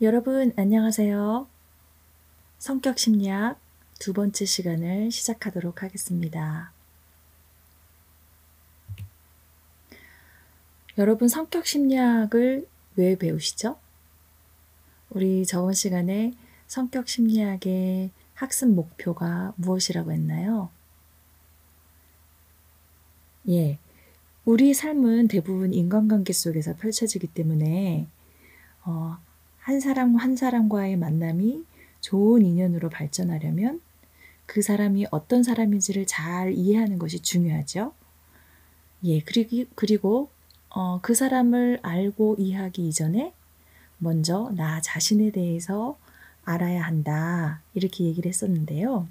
여러분, 안녕하세요. 성격 심리학 두 번째 시간을 시작하도록 하겠습니다. 여러분, 성격 심리학을 왜 배우시죠? 우리 저번 시간에 성격 심리학의 학습 목표가 무엇이라고 했나요? 예, 우리 삶은 대부분 인간관계 속에서 펼쳐지기 때문에 한 사람 한 사람과의 만남이 좋은 인연으로 발전하려면 그 사람이 어떤 사람인지를 잘 이해하는 것이 중요하죠. 예, 그리고 그 사람을 알고 이해하기 이전에 먼저 나 자신에 대해서 알아야 한다. 이렇게 얘기를 했었는데요.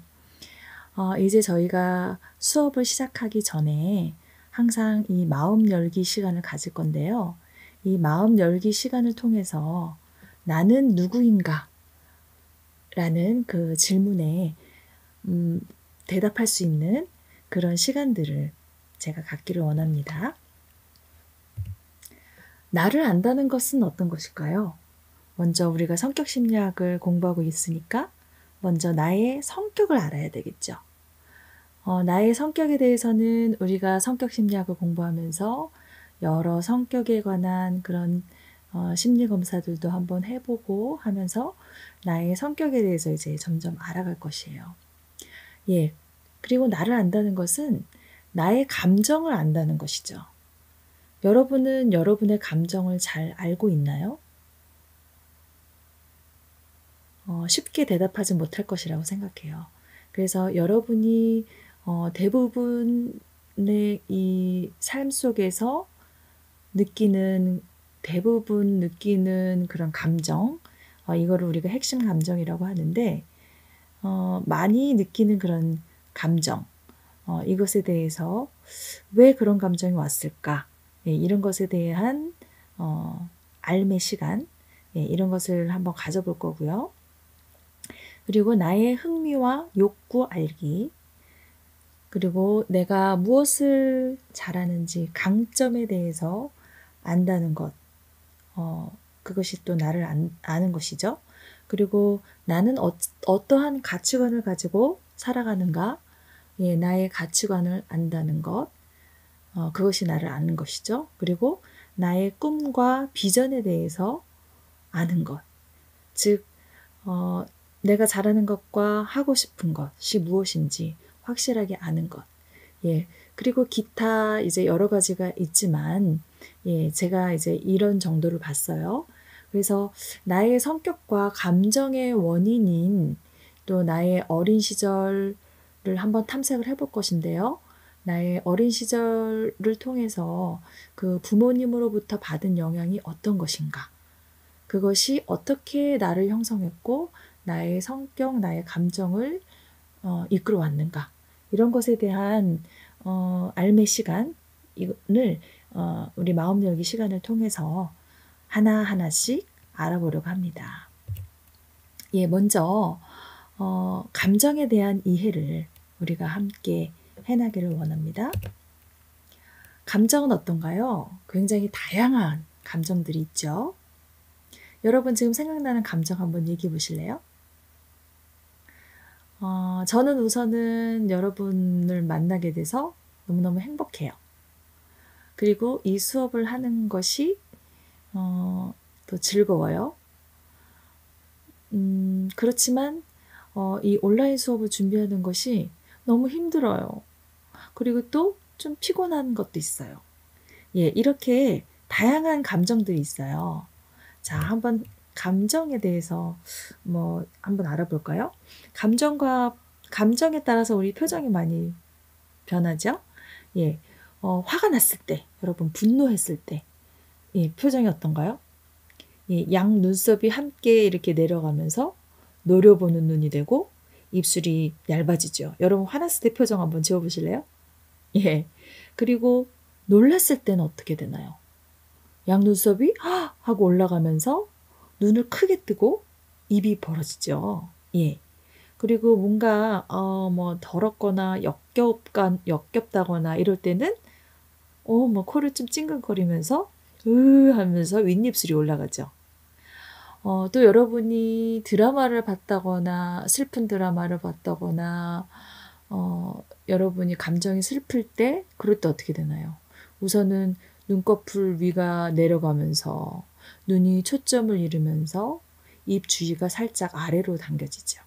이제 저희가 수업을 시작하기 전에 항상 이 마음 열기 시간을 가질 건데요. 이 마음 열기 시간을 통해서 나는 누구인가? 라는 그 질문에 대답할 수 있는 그런 시간들을 제가 갖기를 원합니다. 나를 안다는 것은 어떤 것일까요? 먼저 우리가 성격 심리학을 공부하고 있으니까 먼저 나의 성격을 알아야 되겠죠. 나의 성격에 대해서는 우리가 성격 심리학을 공부하면서 여러 성격에 관한 그런 심리 검사들도 한번 해보고 하면서 나의 성격에 대해서 이제 점점 알아갈 것이에요. 예. 그리고 나를 안다는 것은 나의 감정을 안다는 것이죠. 여러분은 여러분의 감정을 잘 알고 있나요? 쉽게 대답하지 못할 것이라고 생각해요. 그래서 여러분이 대부분의 이 삶 속에서 대부분 느끼는 그런 감정, 이거를 우리가 핵심 감정이라고 하는데, 많이 느끼는 그런 감정, 이것에 대해서 왜 그런 감정이 왔을까? 예, 이런 것에 대한 알매 시간, 예, 이런 것을 한번 가져볼 거고요. 그리고 나의 흥미와 욕구 알기, 그리고 내가 무엇을 잘하는지 강점에 대해서 안다는 것, 그것이 또 나를 아는 것이죠. 그리고 나는 어떠한 가치관을 가지고 살아가는가, 예, 나의 가치관을 안다는 것, 그것이 나를 아는 것이죠. 그리고 나의 꿈과 비전에 대해서 아는 것, 즉 내가 잘하는 것과 하고 싶은 것이 무엇인지 확실하게 아는 것. 예. 그리고 기타 이제 여러 가지가 있지만, 예, 제가 이제 이런 정도를 봤어요. 그래서 나의 성격과 감정의 원인인 또 나의 어린 시절을 한번 탐색을 해볼 것인데요. 나의 어린 시절을 통해서 그 부모님으로부터 받은 영향이 어떤 것인가? 그것이 어떻게 나를 형성했고 나의 성격, 나의 감정을 이끌어 왔는가? 이런 것에 대한 알매 시간을 우리 마음 열기 시간을 통해서 하나하나씩 알아보려고 합니다. 예, 먼저 감정에 대한 이해를 우리가 함께 해나기를 원합니다. 감정은 어떤가요? 굉장히 다양한 감정들이 있죠. 여러분 지금 생각나는 감정 한번 얘기해 보실래요? 저는 우선은 여러분을 만나게 돼서 너무너무 행복해요. 그리고 이 수업을 하는 것이 또 즐거워요. 그렇지만 이 온라인 수업을 준비하는 것이 너무 힘들어요. 그리고 또 좀 피곤한 것도 있어요. 예, 이렇게 다양한 감정들이 있어요. 자, 한번 감정에 대해서 한번 알아볼까요? 감정에 따라서 우리 표정이 많이 변하죠? 예, 화가 났을 때, 여러분 분노했을 때, 예, 표정이 어떤가요? 예, 양 눈썹이 함께 이렇게 내려가면서 노려보는 눈이 되고 입술이 얇아지죠. 여러분 화났을 때 표정 한번 지어보실래요? 예. 그리고 놀랐을 때는 어떻게 되나요? 양눈썹이 하고 올라가면서 눈을 크게 뜨고 입이 벌어지죠. 예. 그리고 뭔가 더럽거나 역겹다거나 이럴 때는 코를 좀 찡긋거리면서 하면서 윗입술이 올라가죠. 또 여러분이 드라마를 봤다거나 슬픈 드라마를 봤다거나 여러분이 감정이 슬플 때 그럴 때 어떻게 되나요? 우선은 눈꺼풀 위가 내려가면서 눈이 초점을 잃으면서 입 주위가 살짝 아래로 당겨지죠.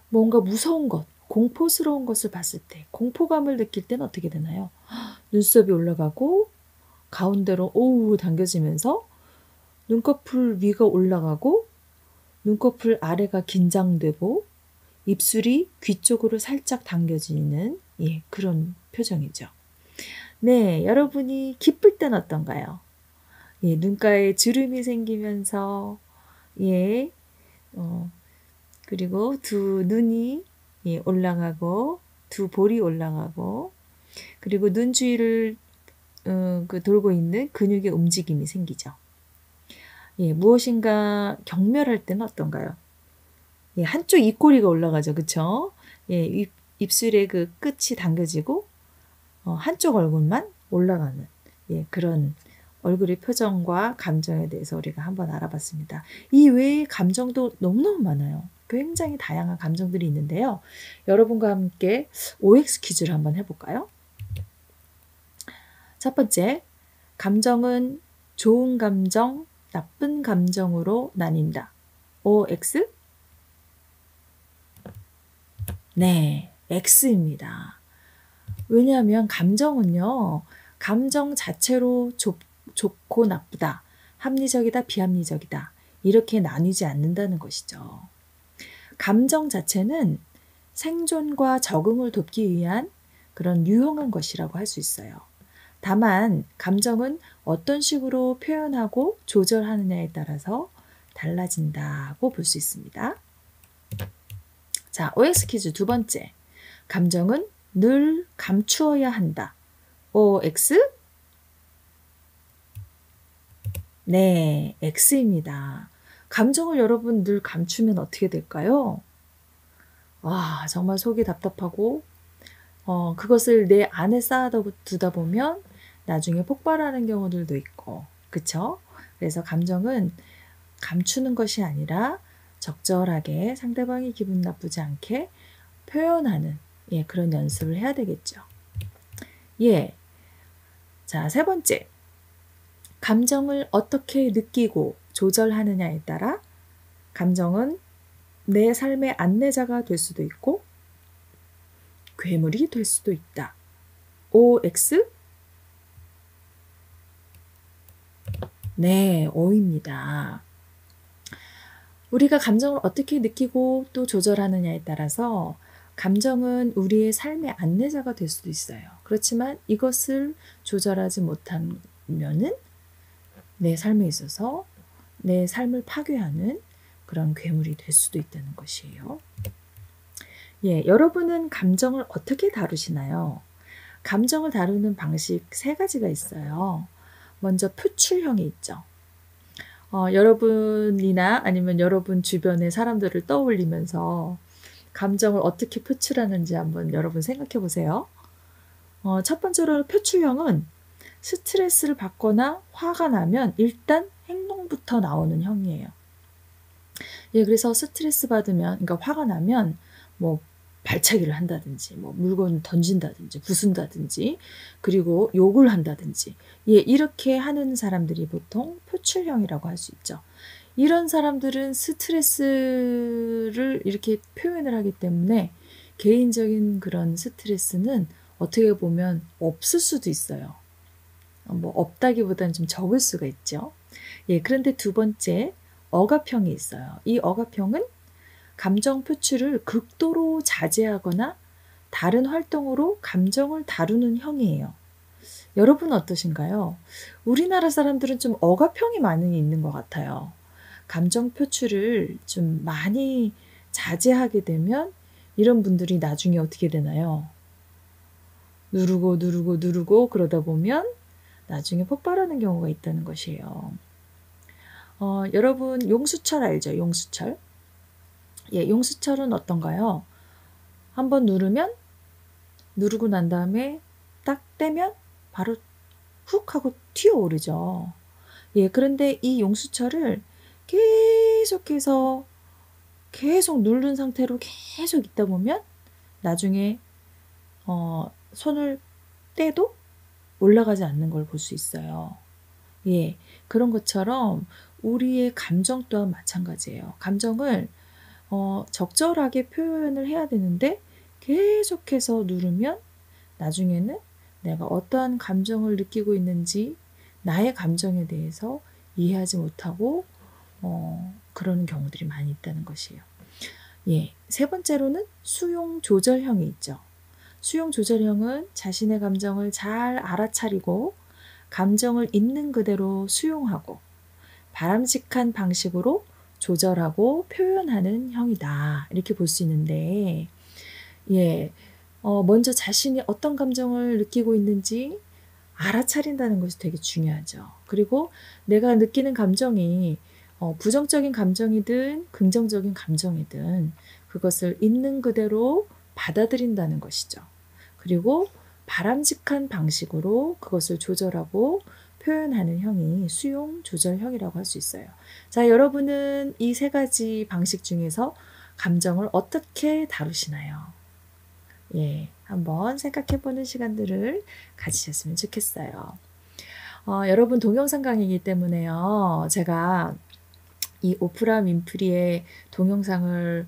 뭔가 무서운 것, 공포스러운 것을 봤을 때, 공포감을 느낄 때는 어떻게 되나요? 눈썹이 올라가고 가운데로 오우 당겨지면서 눈꺼풀 위가 올라가고 눈꺼풀 아래가 긴장되고 입술이 귀 쪽으로 살짝 당겨지는 그런 표정이죠. 네, 여러분이 기쁠 땐 어떤가요? 눈가에 주름이 생기면서 그리고 두 눈이 올라가고 두 볼이 올라가고 그리고 눈 주위를 돌고 있는 근육의 움직임이 생기죠. 무엇인가 경멸할 때는 어떤가요? 한쪽 입꼬리가 올라가죠. 그쵸? 입술의 그 끝이 당겨지고 한쪽 얼굴만 올라가는 그런 얼굴의 표정과 감정에 대해서 우리가 한번 알아봤습니다. 이 외에 감정도 너무너무 많아요. 굉장히 다양한 감정들이 있는데요. 여러분과 함께 OX 퀴즈를 한번 해볼까요? 첫 번째, 감정은 좋은 감정, 나쁜 감정으로 나뉜다. OX? 네, X입니다. 왜냐하면 감정은요, 감정 자체로 좋고 나쁘다, 합리적이다, 비합리적이다, 이렇게 나뉘지 않는다는 것이죠. 감정 자체는 생존과 적응을 돕기 위한 그런 유용한 것이라고 할 수 있어요. 다만 감정은 어떤 식으로 표현하고 조절하느냐에 따라서 달라진다고 볼 수 있습니다. 자, OX 퀴즈 두 번째. 감정은 늘 감추어야 한다. OX? 네, X입니다. 감정을 여러분 늘 감추면 어떻게 될까요? 정말 속이 답답하고 그것을 내 안에 쌓아두다 보면 나중에 폭발하는 경우들도 있고, 그쵸? 그래서 감정은 감추는 것이 아니라 적절하게 상대방이 기분 나쁘지 않게 표현하는 그런 연습을 해야 되겠죠. 자, 세 번째. 감정을 어떻게 느끼고 조절하느냐에 따라 감정은 내 삶의 안내자가 될 수도 있고 괴물이 될 수도 있다. OX? 네, O입니다. 우리가 감정을 어떻게 느끼고 또 조절하느냐에 따라서 감정은 우리의 삶의 안내자가 될 수도 있어요. 그렇지만 이것을 조절하지 못하면은 내 삶에 있어서 내 삶을 파괴하는 그런 괴물이 될 수도 있다는 것이에요. 여러분은 감정을 어떻게 다루시나요? 감정을 다루는 방식 세 가지가 있어요. 먼저 표출형이 있죠. 여러분이나 아니면 여러분 주변의 사람들을 떠올리면서 감정을 어떻게 표출하는지 한번 여러분 생각해 보세요. 첫 번째로 표출형은 스트레스를 받거나 화가 나면 일단 행동부터 나오는 형이에요. 그래서 스트레스 받으면, 그러니까 화가 나면 뭐 발차기를 한다든지, 뭐 물건을 던진다든지, 부순다든지, 그리고 욕을 한다든지, 이렇게 하는 사람들이 보통 표출형이라고 할 수 있죠. 이런 사람들은 스트레스를 이렇게 표현을 하기 때문에 개인적인 그런 스트레스는 어떻게 보면 없을 수도 있어요. 뭐 없다기보다는 좀 적을 수가 있죠. 그런데 두 번째 억압형이 있어요. 이 억압형은 감정 표출을 극도로 자제하거나 다른 활동으로 감정을 다루는 형이에요. 여러분 어떠신가요? 우리나라 사람들은 좀 억압형이 많이 있는 것 같아요. 감정 표출을 좀 많이 자제하게 되면 이런 분들이 나중에 어떻게 되나요? 누르고 그러다 보면 나중에 폭발하는 경우가 있다는 것이에요. 여러분 용수철 알죠? 용수철. 용수철은 어떤가요? 한번 누르고 난 다음에 딱 떼면 바로 훅 하고 튀어오르죠. 그런데 이 용수철을 계속해서 계속 누른 상태로 계속 있다 보면 나중에 손을 떼도 올라가지 않는 걸 볼 수 있어요. 예, 그런 것처럼 우리의 감정 또한 마찬가지예요. 감정을 적절하게 표현을 해야 되는데 계속해서 누르면 나중에는 내가 어떠한 감정을 느끼고 있는지 나의 감정에 대해서 이해하지 못하고 그러는 경우들이 많이 있다는 것이에요. 예, 세 번째로는 수용 조절형이 있죠. 수용 조절형은 자신의 감정을 잘 알아차리고 감정을 있는 그대로 수용하고 바람직한 방식으로 조절하고 표현하는 형이다. 이렇게 볼 수 있는데, 예, 먼저 자신이 어떤 감정을 느끼고 있는지 알아차린다는 것이 되게 중요하죠. 그리고 내가 느끼는 감정이 부정적인 감정이든 긍정적인 감정이든 그것을 있는 그대로 받아들인다는 것이죠. 그리고 바람직한 방식으로 그것을 조절하고 표현하는 형이 수용 조절형이라고 할 수 있어요. 자, 여러분은 이 세 가지 방식 중에서 감정을 어떻게 다루시나요? 예, 한번 생각해보는 시간들을 가지셨으면 좋겠어요. 여러분 동영상 강의이기 때문에요. 제가 이 오프라 윈프리의 동영상을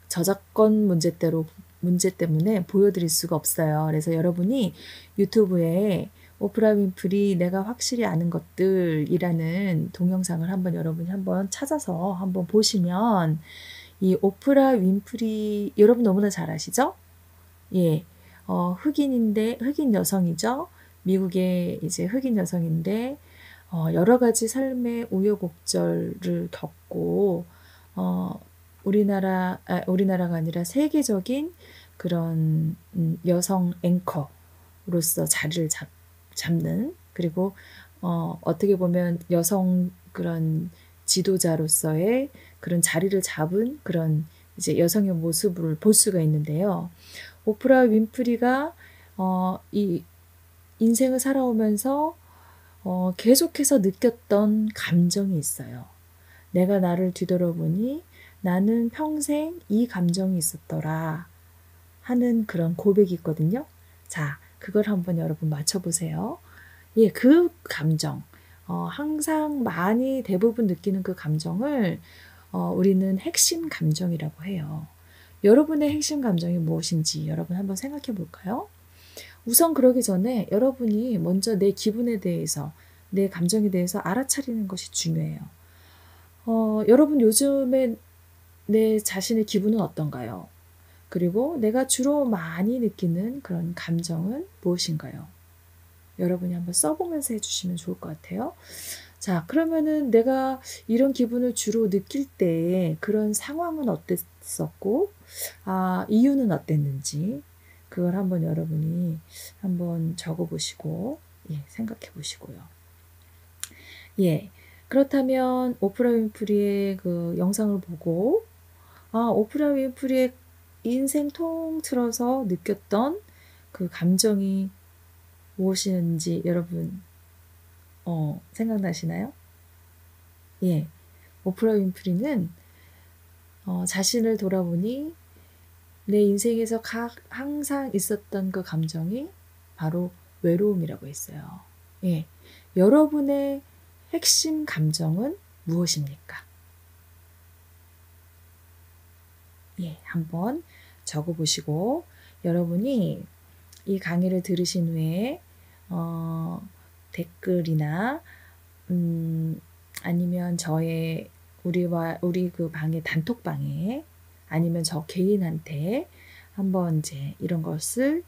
저작권 문제 때문에 보여드릴 수가 없어요. 그래서 여러분이 유튜브에 오프라 윈프리 내가 확실히 아는 것들이라는 동영상을 여러분이 한번 찾아서 한번 보시면 이 오프라 윈프리 여러분 너무나 잘 아시죠? 예, 흑인 여성이죠. 미국의 이제 흑인 여성인데 여러 가지 삶의 우여곡절을 겪고 우리나라가 아니라 세계적인 그런 여성 앵커로서 자리를 잡는 그리고 어떻게 보면 여성 그런 지도자로서의 그런 자리를 잡은 그런 이제 여성의 모습을 볼 수가 있는데요. 오프라 윈프리가 이 인생을 살아오면서 계속해서 느꼈던 감정이 있어요. 내가 나를 뒤돌아보니 나는 평생 이 감정이 있었더라 하는 그런 고백이 있거든요. 자, 그걸 한번 여러분 맞춰보세요. 예, 그 감정, 항상 많이 대부분 느끼는 그 감정을 우리는 핵심 감정이라고 해요. 여러분의 핵심 감정이 무엇인지 여러분 한번 생각해 볼까요? 우선 그러기 전에 여러분이 먼저 내 기분에 대해서, 내 감정에 대해서 알아차리는 것이 중요해요. 여러분 요즘에 내 자신의 기분은 어떤가요? 그리고 내가 주로 많이 느끼는 그런 감정은 무엇인가요? 여러분이 한번 써보면서 해주시면 좋을 것 같아요. 자, 그러면은 내가 이런 기분을 주로 느낄 때 그런 상황은 어땠었고, 이유는 어땠는지, 그걸 한번 여러분이 한번 적어보시고, 예, 생각해 보시고요. 예, 그렇다면 오프라 윈프리의 그 영상을 보고, 오프라 윈프리의 인생 통틀어서 느꼈던 그 감정이 무엇인지 여러분 생각나시나요? 예, 오프라 윈프리는 자신을 돌아보니 내 인생에서 항상 있었던 그 감정이 바로 외로움이라고 했어요. 예, 여러분의 핵심 감정은 무엇입니까? 예, 한번 적어보시고 여러분이 이 강의를 들으신 후에 댓글이나 아니면 우리 그 방에 단톡방에 아니면 저 개인한테 한번 이제 이런 것을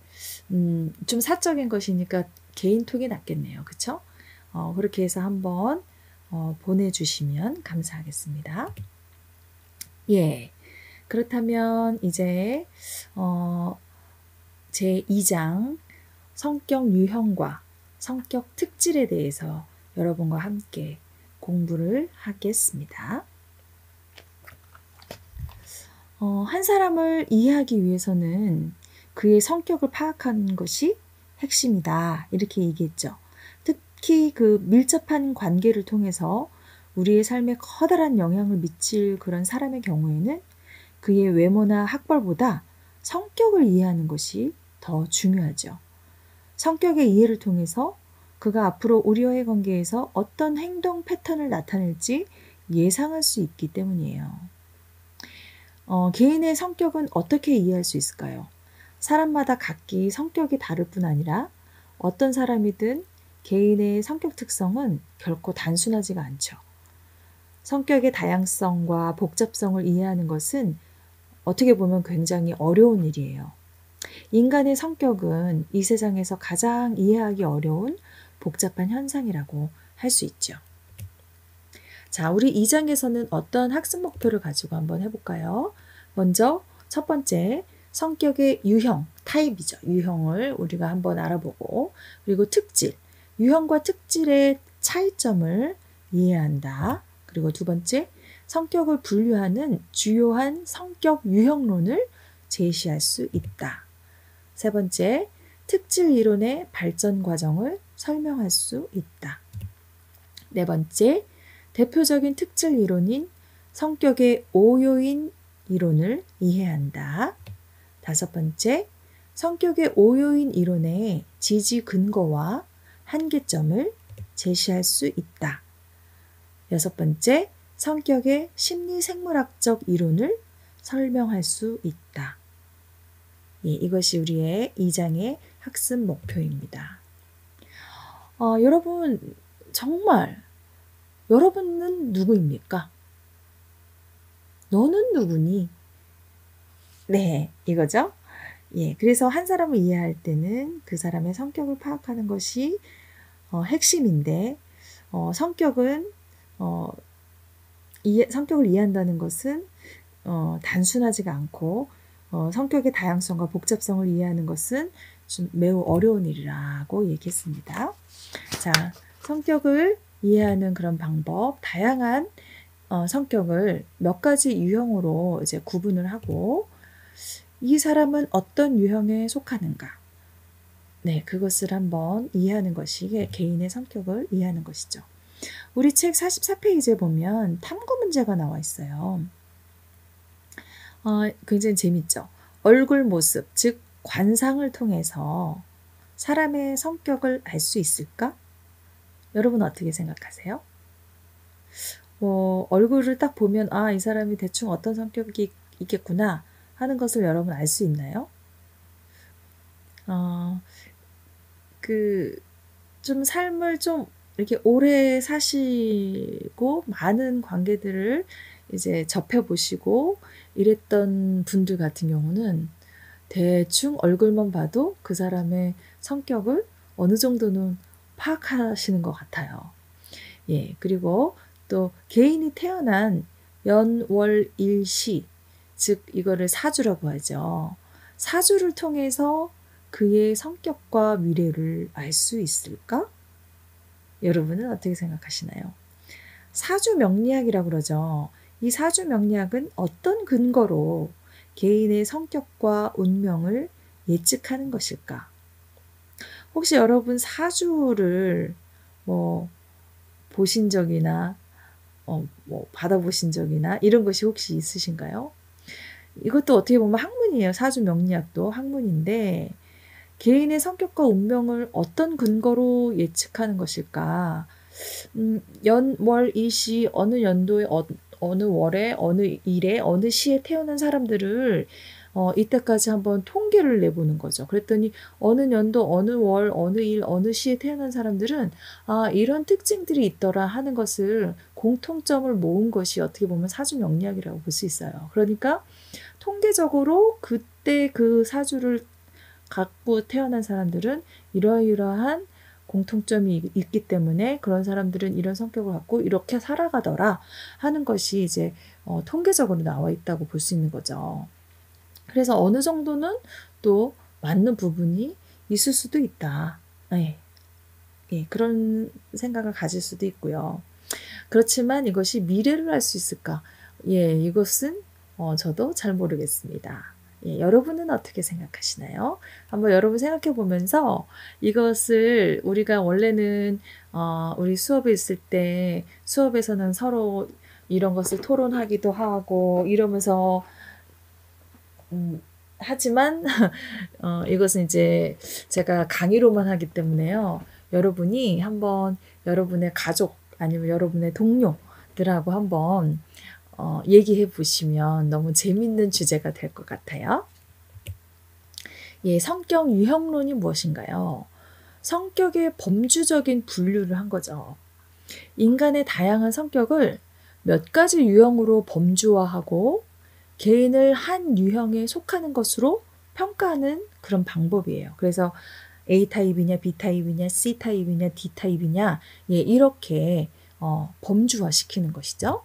좀 사적인 것이니까 개인톡이 낫겠네요. 그쵸? 그렇게 해서 한번 보내주시면 감사하겠습니다. 예. 그렇다면 이제 제 2장 성격 유형과 성격 특질에 대해서 여러분과 함께 공부를 하겠습니다. 한 사람을 이해하기 위해서는 그의 성격을 파악하는 것이 핵심이다. 이렇게 얘기했죠. 특히 그 밀접한 관계를 통해서 우리의 삶에 커다란 영향을 미칠 그런 사람의 경우에는 그의 외모나 학벌보다 성격을 이해하는 것이 더 중요하죠. 성격의 이해를 통해서 그가 앞으로 우리와의 관계에서 어떤 행동 패턴을 나타낼지 예상할 수 있기 때문이에요. 개인의 성격은 어떻게 이해할 수 있을까요? 사람마다 각기 성격이 다를 뿐 아니라 어떤 사람이든 개인의 성격 특성은 결코 단순하지가 않죠. 성격의 다양성과 복잡성을 이해하는 것은 어떻게 보면 굉장히 어려운 일이에요. 인간의 성격은 이 세상에서 가장 이해하기 어려운 복잡한 현상이라고 할 수 있죠. 자, 우리 2장에서는 어떤 학습 목표를 가지고 한번 해볼까요? 먼저 첫 번째, 성격의 유형, 타입이죠. 유형을 우리가 한번 알아보고, 그리고 특질, 유형과 특질의 차이점을 이해한다. 그리고 두 번째, 성격을 분류하는 주요한 성격 유형론을 제시할 수 있다. 세 번째, 특질 이론의 발전 과정을 설명할 수 있다. 네 번째, 대표적인 특질 이론인 성격의 5요인 이론을 이해한다. 다섯 번째, 성격의 5요인 이론의 지지 근거와 한계점을 제시할 수 있다. 여섯 번째, 성격의 심리생물학적 이론을 설명할 수 있다. 예, 이것이 우리의 2장의 학습 목표입니다. 여러분, 정말 여러분은 누구입니까? 너는 누구니? 네, 이거죠? 예, 그래서 한 사람을 이해할 때는 그 사람의 성격을 파악하는 것이 핵심인데, 성격을 이해한다는 것은 단순하지가 않고 성격의 다양성과 복잡성을 이해하는 것은 좀 매우 어려운 일이라고 얘기했습니다. 자, 성격을 이해하는 그런 방법, 다양한 성격을 몇 가지 유형으로 이제 구분을 하고 이 사람은 어떤 유형에 속하는가? 네, 그것을 한번 이해하는 것이 개인의 성격을 이해하는 것이죠. 우리 책 44페이지에 보면 탐구 문제가 나와 있어요. 굉장히 재밌죠. 얼굴 모습, 즉 관상을 통해서 사람의 성격을 알 수 있을까? 여러분 어떻게 생각하세요? 얼굴을 딱 보면 이 사람이 대충 어떤 성격이 있겠구나 하는 것을 여러분 알 수 있나요? 좀 삶을 좀 이렇게 오래 사시고 많은 관계들을 이제 접해보시고 이랬던 분들 같은 경우는 대충 얼굴만 봐도 그 사람의 성격을 어느 정도는 파악하시는 것 같아요. 예, 그리고 또 개인이 태어난 연, 월, 일, 시, 즉 이거를 사주라고 하죠. 사주를 통해서 그의 성격과 미래를 알 수 있을까? 여러분은 어떻게 생각하시나요? 사주 명리학이라고 그러죠. 이 사주 명리학은 어떤 근거로 개인의 성격과 운명을 예측하는 것일까? 혹시 여러분 사주를 보신 적이나 받아보신 적이나 이런 것이 혹시 있으신가요? 이것도 어떻게 보면 학문이에요. 사주 명리학도 학문인데 개인의 성격과 운명을 어떤 근거로 예측하는 것일까? 연, 월, 일시 어느 연도에 어느 월에 어느 일에 어느 시에 태어난 사람들을 이때까지 한번 통계를 내보는 거죠. 그랬더니 어느 연도 어느 월 어느 일 어느 시에 태어난 사람들은 이런 특징들이 있더라 하는 것을 공통점을 모은 것이 어떻게 보면 사주 명리학이라고 볼 수 있어요. 그러니까 통계적으로 그때 그 사주를 갖고 태어난 사람들은 이러이러한 공통점이 있기 때문에 그런 사람들은 이런 성격을 갖고 이렇게 살아가더라 하는 것이 이제 통계적으로 나와 있다고 볼 수 있는 거죠. 그래서 어느 정도는 또 맞는 부분이 있을 수도 있다. 네. 예, 그런 생각을 가질 수도 있고요. 그렇지만 이것이 미래를 알 수 있을까? 예, 이것은 저도 잘 모르겠습니다. 예, 여러분은 어떻게 생각하시나요? 한번 여러분 생각해 보면서 이것을 우리가 원래는 우리 수업에 있을 때 수업에서는 서로 이런 것을 토론하기도 하고 이러면서 하지만 이것은 이제 제가 강의로만 하기 때문에요. 여러분이 한번 여러분의 가족 아니면 여러분의 동료들하고 한번 얘기해 보시면 너무 재밌는 주제가 될 것 같아요. 예, 성격 유형론이 무엇인가요? 성격의 범주적인 분류를 한 거죠. 인간의 다양한 성격을 몇 가지 유형으로 범주화하고 개인을 한 유형에 속하는 것으로 평가하는 그런 방법이에요. 그래서 A타입이냐, B타입이냐, C타입이냐, D타입이냐, 예, 이렇게 범주화시키는 것이죠.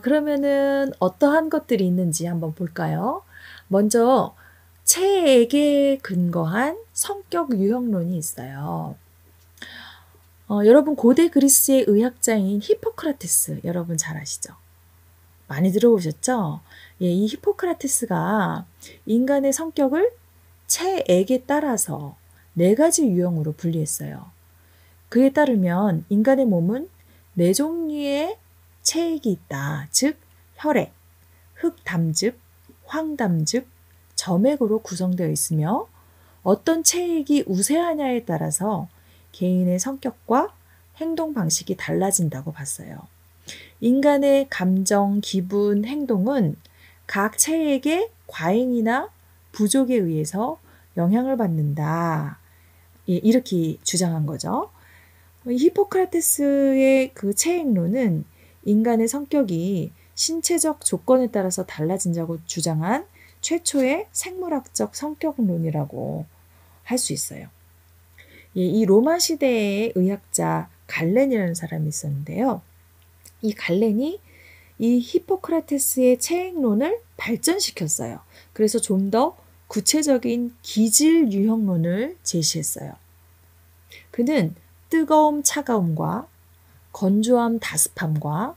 그러면은 어떠한 것들이 있는지 한번 볼까요? 먼저 체액에 근거한 성격 유형론이 있어요. 여러분 고대 그리스의 의학자인 히포크라테스 여러분 잘 아시죠? 많이 들어보셨죠? 예, 이 히포크라테스가 인간의 성격을 체액에 따라서 4가지 유형으로 분리했어요. 그에 따르면 인간의 몸은 4종류의 체액이 있다. 즉 혈액, 흑담즙, 황담즙, 점액으로 구성되어 있으며 어떤 체액이 우세하냐에 따라서 개인의 성격과 행동 방식이 달라진다고 봤어요. 인간의 감정, 기분, 행동은 각 체액의 과잉이나 부족에 의해서 영향을 받는다. 예, 이렇게 주장한 거죠. 히포크라테스의 그 체액론은 인간의 성격이 신체적 조건에 따라서 달라진다고 주장한 최초의 생물학적 성격론이라고 할 수 있어요. 예, 이 로마 시대의 의학자 갈렌이라는 사람이 있었는데요. 이 갈렌이 이 히포크라테스의 체액론을 발전시켰어요. 그래서 좀 더 구체적인 기질 유형론을 제시했어요. 그는 뜨거움, 차가움과 건조함, 다습함과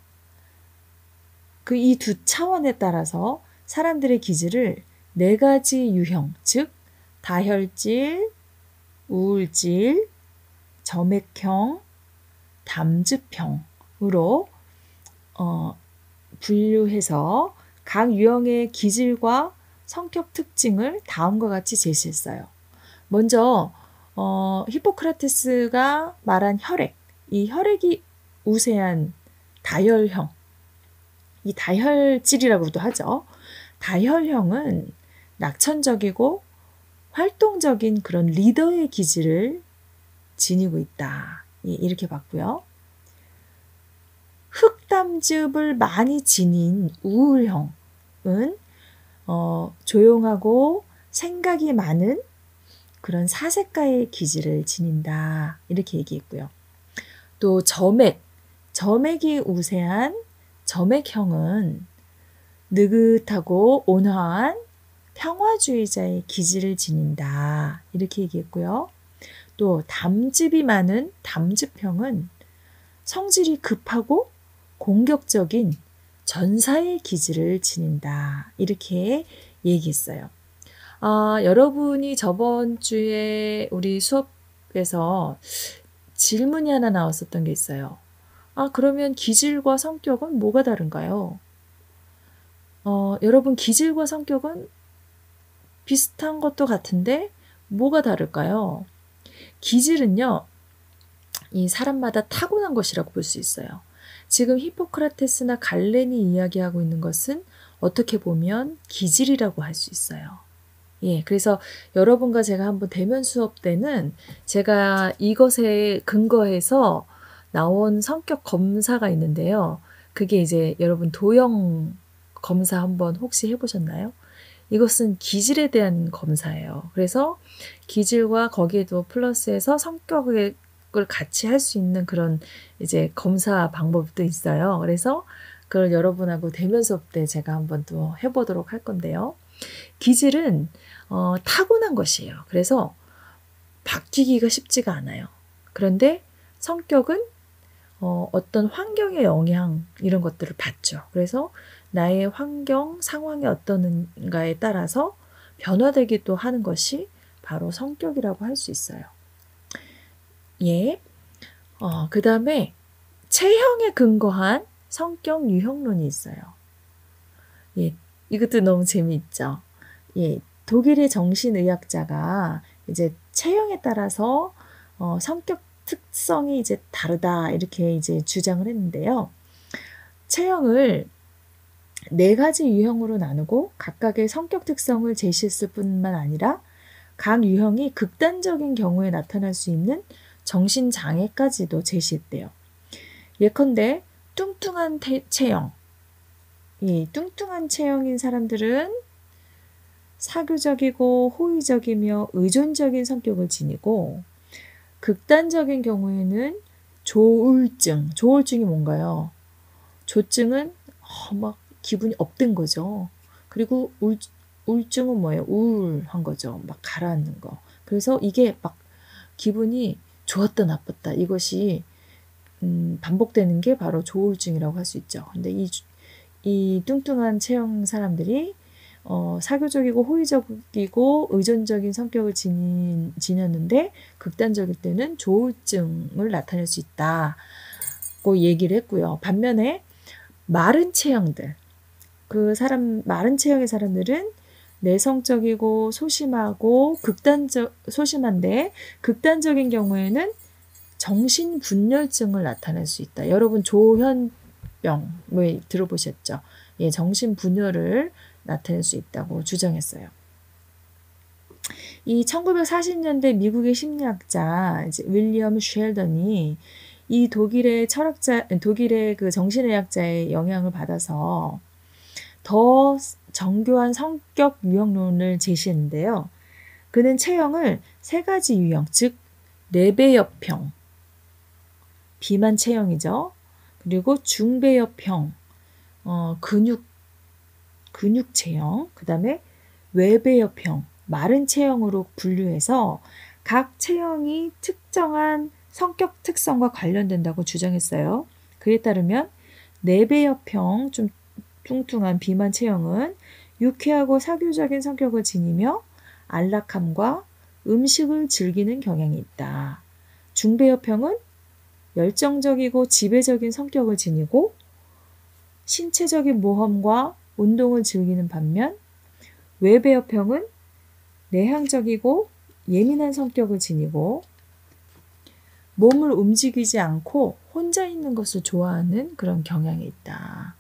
그 이 두 차원에 따라서 사람들의 기질을 4가지 유형, 즉 다혈질, 우울질, 점액형, 담즙형으로 분류해서 각 유형의 기질과 성격 특징을 다음과 같이 제시했어요. 먼저 히포크라테스가 말한 혈액, 이 혈액이 우세한 다혈형, 이 다혈질이라고도 하죠. 다혈형은 낙천적이고 활동적인 그런 리더의 기질을 지니고 있다. 예, 이렇게 봤고요. 흑담즙을 많이 지닌 우울형은 조용하고 생각이 많은 그런 사색가의 기질을 지닌다. 이렇게 얘기했고요. 또 점액이 우세한 점액형은 느긋하고 온화한 평화주의자의 기질을 지닌다. 이렇게 얘기했고요. 또 담즙이 많은 담즙형은 성질이 급하고 공격적인 전사의 기질을 지닌다. 이렇게 얘기했어요. 여러분이 저번 주에 우리 수업에서 질문이 하나 나왔었던 게 있어요. 그러면 기질과 성격은 뭐가 다른가요? 여러분 기질과 성격은 비슷한 것도 같은데 뭐가 다를까요? 기질은요, 이 사람마다 타고난 것이라고 볼 수 있어요. 지금 히포크라테스나 갈렌이 이야기하고 있는 것은 어떻게 보면 기질이라고 할 수 있어요. 예, 그래서 여러분과 제가 한번 대면 수업 때는 제가 이것에 근거해서 나온 성격 검사가 있는데요. 그게 이제 여러분 도형 검사 한번 혹시 해보셨나요? 이것은 기질에 대한 검사예요. 그래서 기질과 거기에도 플러스해서 성격을 같이 할 수 있는 그런 이제 검사 방법도 있어요. 그래서 그걸 여러분하고 대면 수업 때 제가 한번 또 해보도록 할 건데요. 기질은 타고난 것이에요. 그래서 바뀌기가 쉽지가 않아요. 그런데 성격은 어떤 환경의 영향 이런 것들을 받죠. 그래서 나의 환경, 상황이 어떤가에 따라서 변화되기도 하는 것이 바로 성격이라고 할 수 있어요. 예. 그 다음에 체형에 근거한 성격 유형론이 있어요. 예. 이것도 너무 재미있죠. 예. 독일의 정신의학자가 이제 체형에 따라서 성격 특성이 이제 다르다 이렇게 이제 주장을 했는데요. 체형을 4가지 유형으로 나누고 각각의 성격 특성을 제시했을 뿐만 아니라 각 유형이 극단적인 경우에 나타날 수 있는 정신장애까지도 제시했대요. 예컨대 뚱뚱한 체형. 이 뚱뚱한 체형인 사람들은 사교적이고 호의적이며 의존적인 성격을 지니고 극단적인 경우에는 조울증. 조울증이 뭔가요? 조증은 막 기분이 업된 거죠. 그리고 우울증은 뭐예요? 우울한 거죠. 막 가라앉는 거. 그래서 이게 막 기분이 좋았다 나빴다 이것이 반복되는 게 바로 조울증이라고 할 수 있죠. 근데 이 뚱뚱한 체형 사람들이 사교적이고 호의적이고 의존적인 성격을 지녔는데 극단적일 때는 조울증을 나타낼 수 있다고 얘기를 했고요. 반면에 마른 체형들, 마른 체형의 사람들은 내성적이고 소심한데 극단적인 경우에는 정신분열증을 나타낼 수 있다. 여러분 조현병 들어보셨죠? 예, 정신분열을 나타낼 수 있다고 주장했어요. 이 1940년대 미국의 심리학자 윌리엄 쉘던이 이 독일의 그 정신의학자의 영향을 받아서 더 정교한 성격 유형론을 제시했는데요. 그는 체형을 3가지 유형, 즉 레베엽형, 비만 체형이죠. 그리고 중배엽형, 근육 체형, 그 다음에 외배엽형, 마른 체형으로 분류해서 각 체형이 특정한 성격 특성과 관련된다고 주장했어요. 그에 따르면 내배엽형, 좀 뚱뚱한 비만 체형은 유쾌하고 사교적인 성격을 지니며 안락함과 음식을 즐기는 경향이 있다. 중배엽형은 열정적이고 지배적인 성격을 지니고 신체적인 모험과 운동을 즐기는 반면 외배엽형은 내향적이고 예민한 성격을 지니고 몸을 움직이지 않고 혼자 있는 것을 좋아하는 그런 경향이 있다.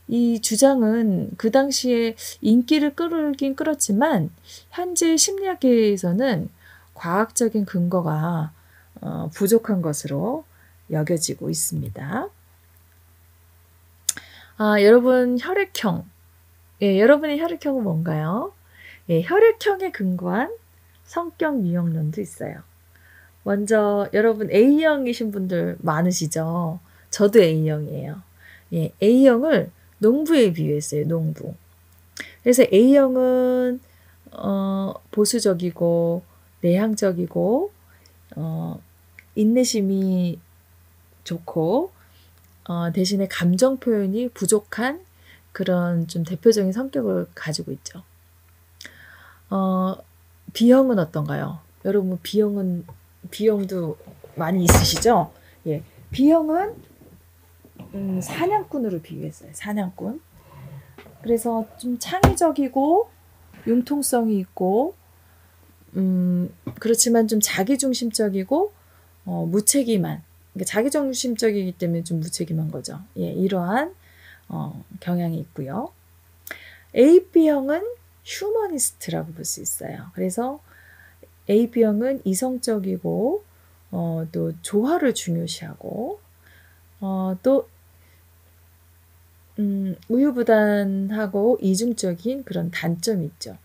이 주장은 그 당시에 인기를 끌긴 끌었지만 현재 심리학계에서는 과학적인 근거가 부족한 것으로 여겨지고 있습니다. 여러분 혈액형. 예, 여러분의 혈액형은 뭔가요? 예, 혈액형에 근거한 성격 유형론도 있어요. 먼저 여러분 A형이신 분들 많으시죠? 저도 A형이에요. 예, A형을 농부에 비유했어요. 농부. 그래서 A형은 보수적이고 내향적이고 인내심이 좋고 대신에 감정 표현이 부족한 그런 좀 대표적인 성격을 가지고 있죠. B형은 어떤가요? 여러분 B형도 많이 있으시죠? 예, B형은 사냥꾼으로 비유했어요. 사냥꾼. 그래서 좀 창의적이고 융통성이 있고 그렇지만 좀 자기중심적이고 무책임한, 그러니까 자기중심적이기 때문에 좀 무책임한 거죠. 예, 이러한 경향이 있고요. AB형은 휴머니스트라고 볼 수 있어요. 그래서 AB형은 이성적이고 또 조화를 중요시하고 또 우유부단하고 이중적인 그런 단점이 있죠.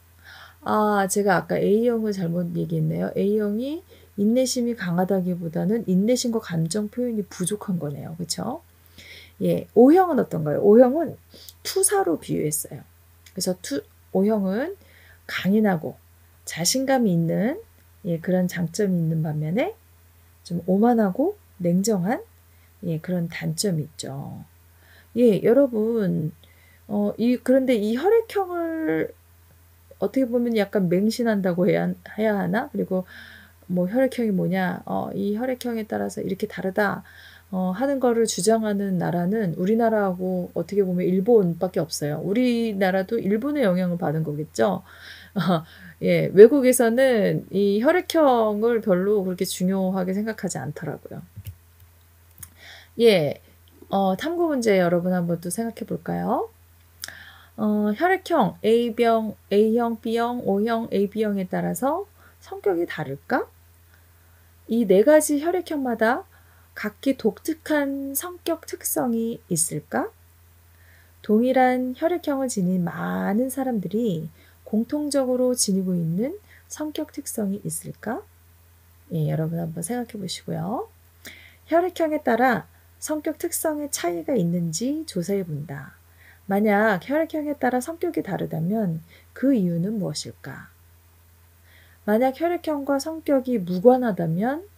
제가 아까 A형을 잘못 얘기했네요. A형이 인내심이 강하다기보다는 인내심과 감정 표현이 부족한 거네요. 그렇죠? 예, O형은 어떤가요? O형은 투사로 비유했어요. 그래서 O형은 강인하고 자신감이 있는 그런 장점이 있는 반면에 좀 오만하고 냉정한 그런 단점이 있죠. 여러분, 그런데 이 혈액형을 어떻게 보면 약간 맹신한다고 해야 하나? 그리고 뭐 혈액형이 뭐냐? 이 혈액형에 따라서 이렇게 다르다. 하는 거를 주장하는 나라는 우리나라하고 어떻게 보면 일본밖에 없어요. 우리나라도 일본의 영향을 받은 거겠죠. 외국에서는 이 혈액형을 별로 그렇게 중요하게 생각하지 않더라고요. 탐구 문제 여러분 한번 또 생각해 볼까요? 혈액형 A형, B형, O형, AB형에 따라서 성격이 다를까? 이 네 가지 혈액형마다 각기 독특한 성격 특성이 있을까? 동일한 혈액형을 지닌 많은 사람들이 공통적으로 지니고 있는 성격 특성이 있을까? 여러분 한번 생각해 보시고요. 혈액형에 따라 성격 특성의 차이가 있는지 조사해 본다. 만약 혈액형에 따라 성격이 다르다면 그 이유는 무엇일까? 만약 혈액형과 성격이 무관하다면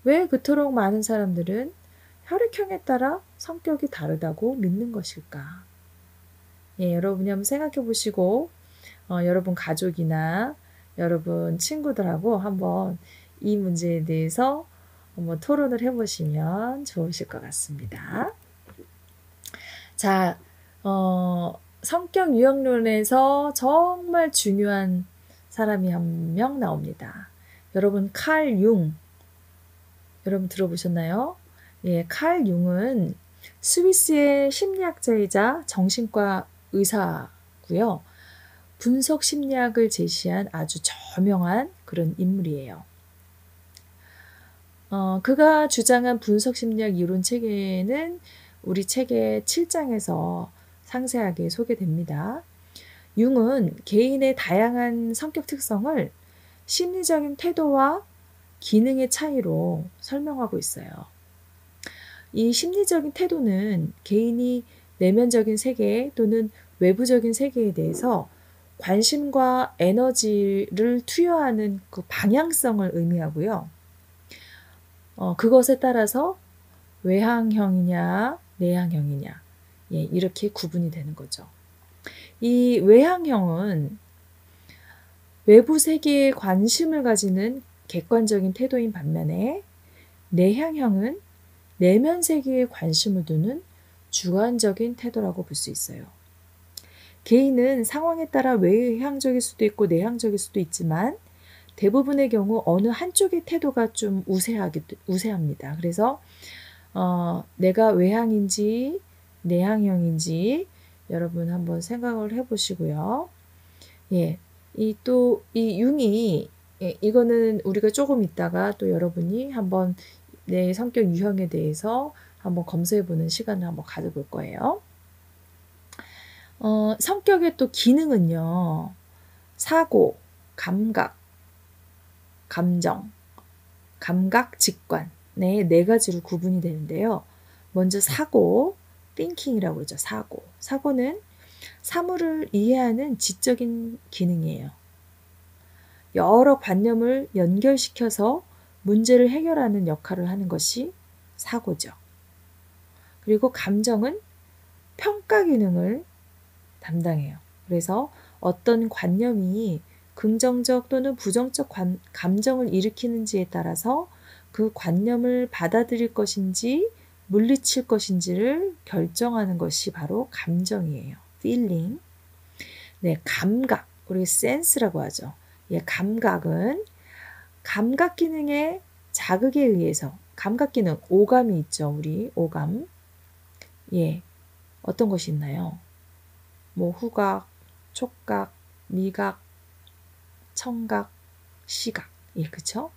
왜 그토록 많은 사람들은 혈액형에 따라 성격이 다르다고 믿는 것일까? 여러분이 한번 생각해 보시고 여러분 가족이나 여러분 친구들하고 한번 이 문제에 대해서 한번 토론을 해보시면 좋으실 것 같습니다. 자, 성격 유형론에서 정말 중요한 사람이 한 명 나옵니다. 여러분 칼 융, 여러분 들어보셨나요? 칼 융은 스위스의 심리학자이자 정신과 의사고요. 분석 심리학을 제시한 아주 저명한 그런 인물이에요. 그가 주장한 분석 심리학 이론 체계는 우리 책의 7장에서 상세하게 소개됩니다. 융은 개인의 다양한 성격 특성을 심리적인 태도와 기능의 차이로 설명하고 있어요. 이 심리적인 태도는 개인이 내면적인 세계 또는 외부적인 세계에 대해서 관심과 에너지를 투여하는 그 방향성을 의미하고요. 그것에 따라서 외향형이냐 내향형이냐 이렇게 구분이 되는 거죠. 이 외향형은 외부 세계에 관심을 가지는 객관적인 태도인 반면에 내향형은 내면 세계에 관심을 두는 주관적인 태도라고 볼 수 있어요. 개인은 상황에 따라 외향적일 수도 있고 내향적일 수도 있지만 대부분의 경우 어느 한쪽의 태도가 좀 우세합니다. 그래서 내가 외향인지 내향형인지 여러분 한번 생각을 해보시고요. 이 융이 이거는 우리가 조금 있다가 또 여러분이 한번 내 성격 유형에 대해서 한번 검사해보는 시간을 한번 가져볼 거예요. 성격의 또 기능은요. 사고, 감각, 감정, 감각, 직관 네 가지로 구분이 되는데요. 먼저 사고, thinking이라고 그러죠. 사고는 사물을 이해하는 지적인 기능이에요. 여러 관념을 연결시켜서 문제를 해결하는 역할을 하는 것이 사고죠. 그리고 감정은 평가 기능을 담당해요. 그래서 어떤 관념이 긍정적 또는 부정적 감정을 일으키는지에 따라서 그 관념을 받아들일 것인지 물리칠 것인지를 결정하는 것이 바로 감정이에요. feeling. 감각, 우리 센스라고 하죠. 감각은 감각 기능의 자극에 의해서 감각 기능, 오감이 있죠. 우리 오감. 어떤 것이 있나요? 뭐 후각, 촉각, 미각, 청각, 시각. 그쵸?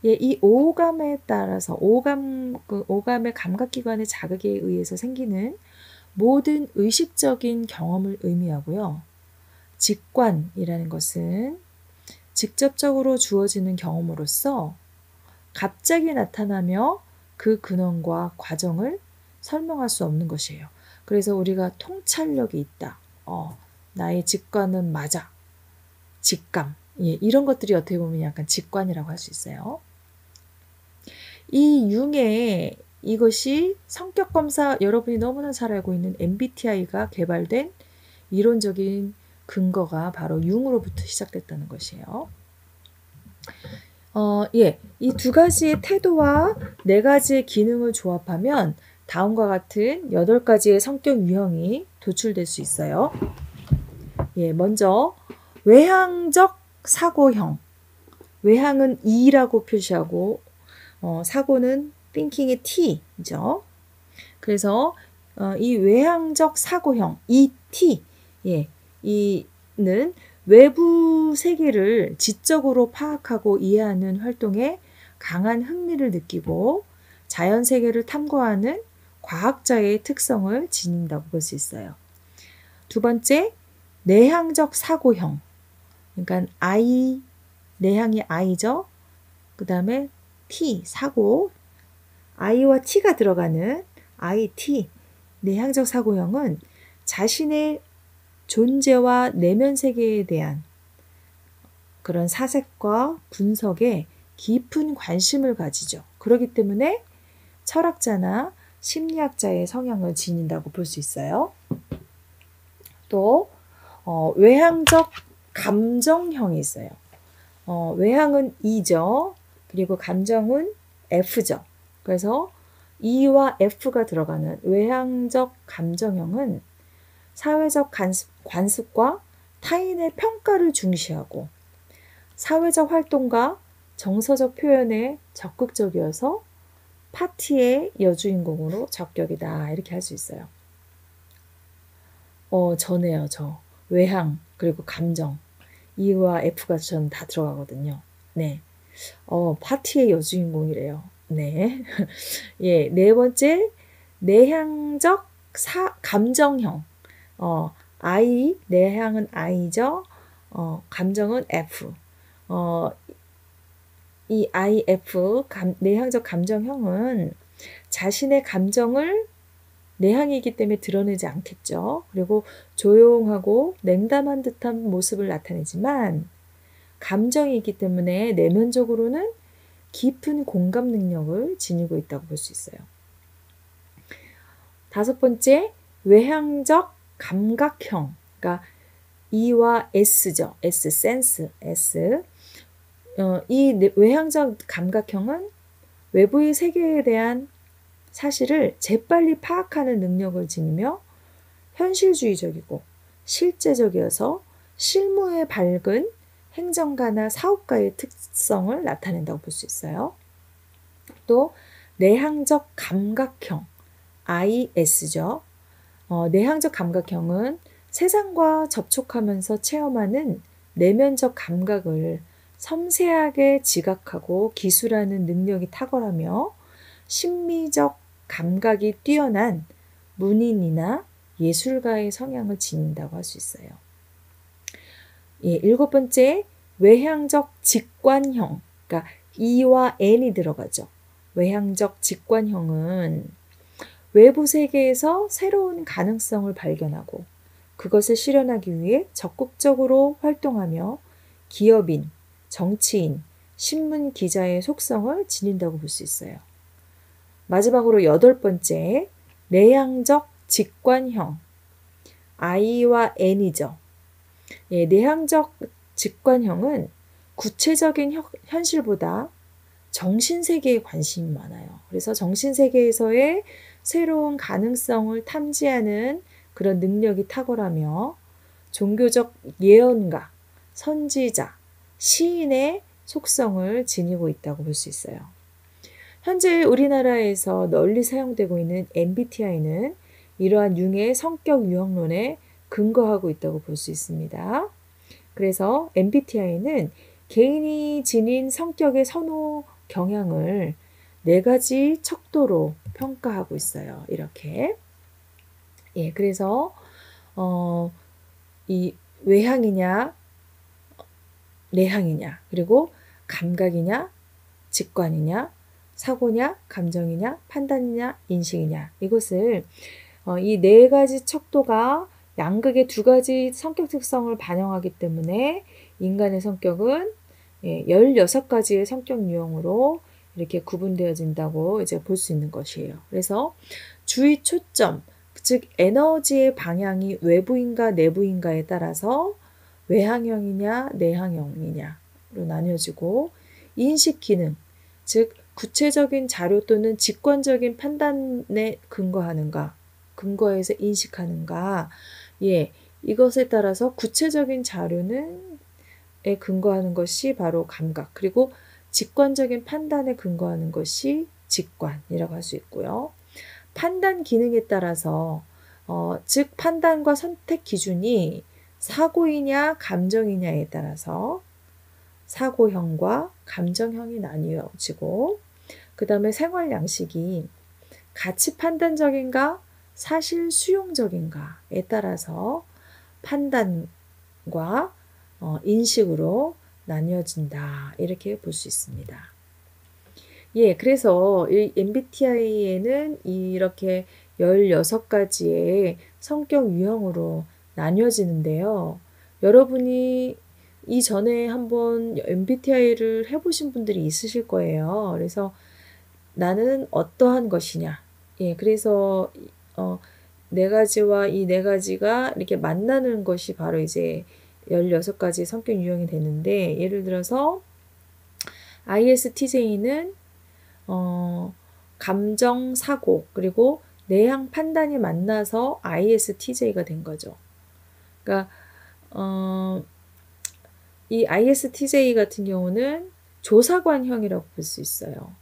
이 오감에 따라서 오감의 감각기관의 자극에 의해서 생기는 모든 의식적인 경험을 의미하고요. 직관이라는 것은 직접적으로 주어지는 경험으로서 갑자기 나타나며 그 근원과 과정을 설명할 수 없는 것이에요. 그래서 우리가 통찰력이 있다. 나의 직관은 맞아. 직감. 이런 것들이 어떻게 보면 약간 직관이라고 할 수 있어요. 이 융의 이것이 성격검사 여러분이 너무나 잘 알고 있는 MBTI가 개발된 이론적인 근거가 바로 융으로부터 시작됐다는 것이에요. 이 두 가지의 태도와 네 가지의 기능을 조합하면 다음과 같은 8가지의 성격 유형이 도출될 수 있어요. 먼저 외향적 사고형. 외향은 E라고 표시하고 사고는 thinking의 T죠. 그래서 이 외향적 사고형 ET 이는 외부 세계를 지적으로 파악하고 이해하는 활동에 강한 흥미를 느끼고 자연 세계를 탐구하는 과학자의 특성을 지닌다고 볼 수 있어요. 두 번째, 내향적 사고형. 그러니까 I, 내향이 I죠. 그 다음에 T, 사고. I와 T가 들어가는 IT, 내향적 사고형은 자신의 존재와 내면 세계에 대한 그런 사색과 분석에 깊은 관심을 가지죠. 그렇기 때문에 철학자나 심리학자의 성향을 지닌다고 볼 수 있어요. 또 외향적 감정형이 있어요. 외향은 E죠. 그리고 감정은 F죠. 그래서 E와 F가 들어가는 외향적 감정형은 사회적 관습과 타인의 평가를 중시하고 사회적 활동과 정서적 표현에 적극적이어서 파티의 여주인공으로 적격이다. 이렇게 할 수 있어요. 저네요. 저. 외향 그리고 감정. E와 F가 전 다 들어가거든요. 네. 파티의 여주인공이래요. 네. 네 번째, 내향적 감정형. I, 내향은 I죠. 감정은 F. 이 IF, 내향적 감정형은 자신의 감정을 내향이기 때문에 드러내지 않겠죠. 그리고 조용하고 냉담한 듯한 모습을 나타내지만 감정이기 때문에 내면적으로는 깊은 공감 능력을 지니고 있다고 볼 수 있어요. 다섯 번째, 외향적 감각형. 그러니까 E와 S죠. S, 센스, S. 이 외향적 감각형은 외부의 세계에 대한 사실을 재빨리 파악하는 능력을 지니며 현실주의적이고 실제적이어서 실무에 밝은 행정가나 사업가의 특성을 나타낸다고 볼 수 있어요. 또 내향적 감각형 IS죠. 내향적 감각형은 세상과 접촉하면서 체험하는 내면적 감각을 섬세하게 지각하고 기술하는 능력이 탁월하며 심미적 감각이 뛰어난 문인이나 예술가의 성향을 지닌다고 할 수 있어요. 일곱 번째, 외향적 직관형. 그러니까 E와 N이 들어가죠. 외향적 직관형은 외부 세계에서 새로운 가능성을 발견하고 그것을 실현하기 위해 적극적으로 활동하며 기업인, 정치인, 신문 기자의 속성을 지닌다고 볼 수 있어요. 마지막으로 여덟 번째, 내향적 직관형. I와 N이죠. 내향적 직관형은 구체적인 현실보다 정신세계에 관심이 많아요. 그래서 정신세계에서의 새로운 가능성을 탐지하는 그런 능력이 탁월하며 종교적 예언가, 선지자, 시인의 속성을 지니고 있다고 볼 수 있어요. 현재 우리나라에서 널리 사용되고 있는 MBTI는 이러한 융의 성격 유형론에 근거하고 있다고 볼 수 있습니다. 그래서 MBTI는 개인이 지닌 성격의 선호 경향을 4가지 척도로 평가하고 있어요. 이렇게. 그래서 이 외향이냐, 내향이냐, 그리고 감각이냐, 직관이냐, 사고냐, 감정이냐, 판단이냐, 인식이냐. 이것을 이 4가지 척도가 양극의 2가지 성격 특성을 반영하기 때문에 인간의 성격은 16가지의 성격 유형으로 이렇게 구분되어진다고 이제 볼 수 있는 것이에요. 그래서 주의 초점, 즉 에너지의 방향이 외부인가 내부인가에 따라서 외향형이냐 내향형이냐로 나뉘어지고, 인식 기능, 즉 구체적인 자료 또는 직관적인 판단에 근거하는가, 근거해서 인식하는가, 이것에 따라서 구체적인 자료는 에 근거하는 것이 바로 감각, 그리고 직관적인 판단에 근거하는 것이 직관이라고 할 수 있고요. 판단 기능에 따라서 즉 판단과 선택 기준이 사고이냐 감정이냐에 따라서 사고형과 감정형이 나뉘어지고, 그 다음에 생활 양식이 가치 판단적인가 사실 수용적인가에 따라서 판단과 인식으로 나뉘어진다, 이렇게 볼 수 있습니다. 그래서 이 MBTI에는 이렇게 16가지의 성격 유형으로 나뉘어지는데요. 여러분이 이전에 한번 MBTI를 해보신 분들이 있으실 거예요. 그래서 나는 어떠한 것이냐. 그래서 네 가지와 이 네 가지가 이렇게 만나는 것이 바로 이제 16가지 성격 유형이 되는데, 예를 들어서 ISTJ는 감정, 사고, 그리고 내향 판단이 만나서 ISTJ가 된 거죠. 그러니까 이 ISTJ 같은 경우는 조사관형이라고 볼 수 있어요.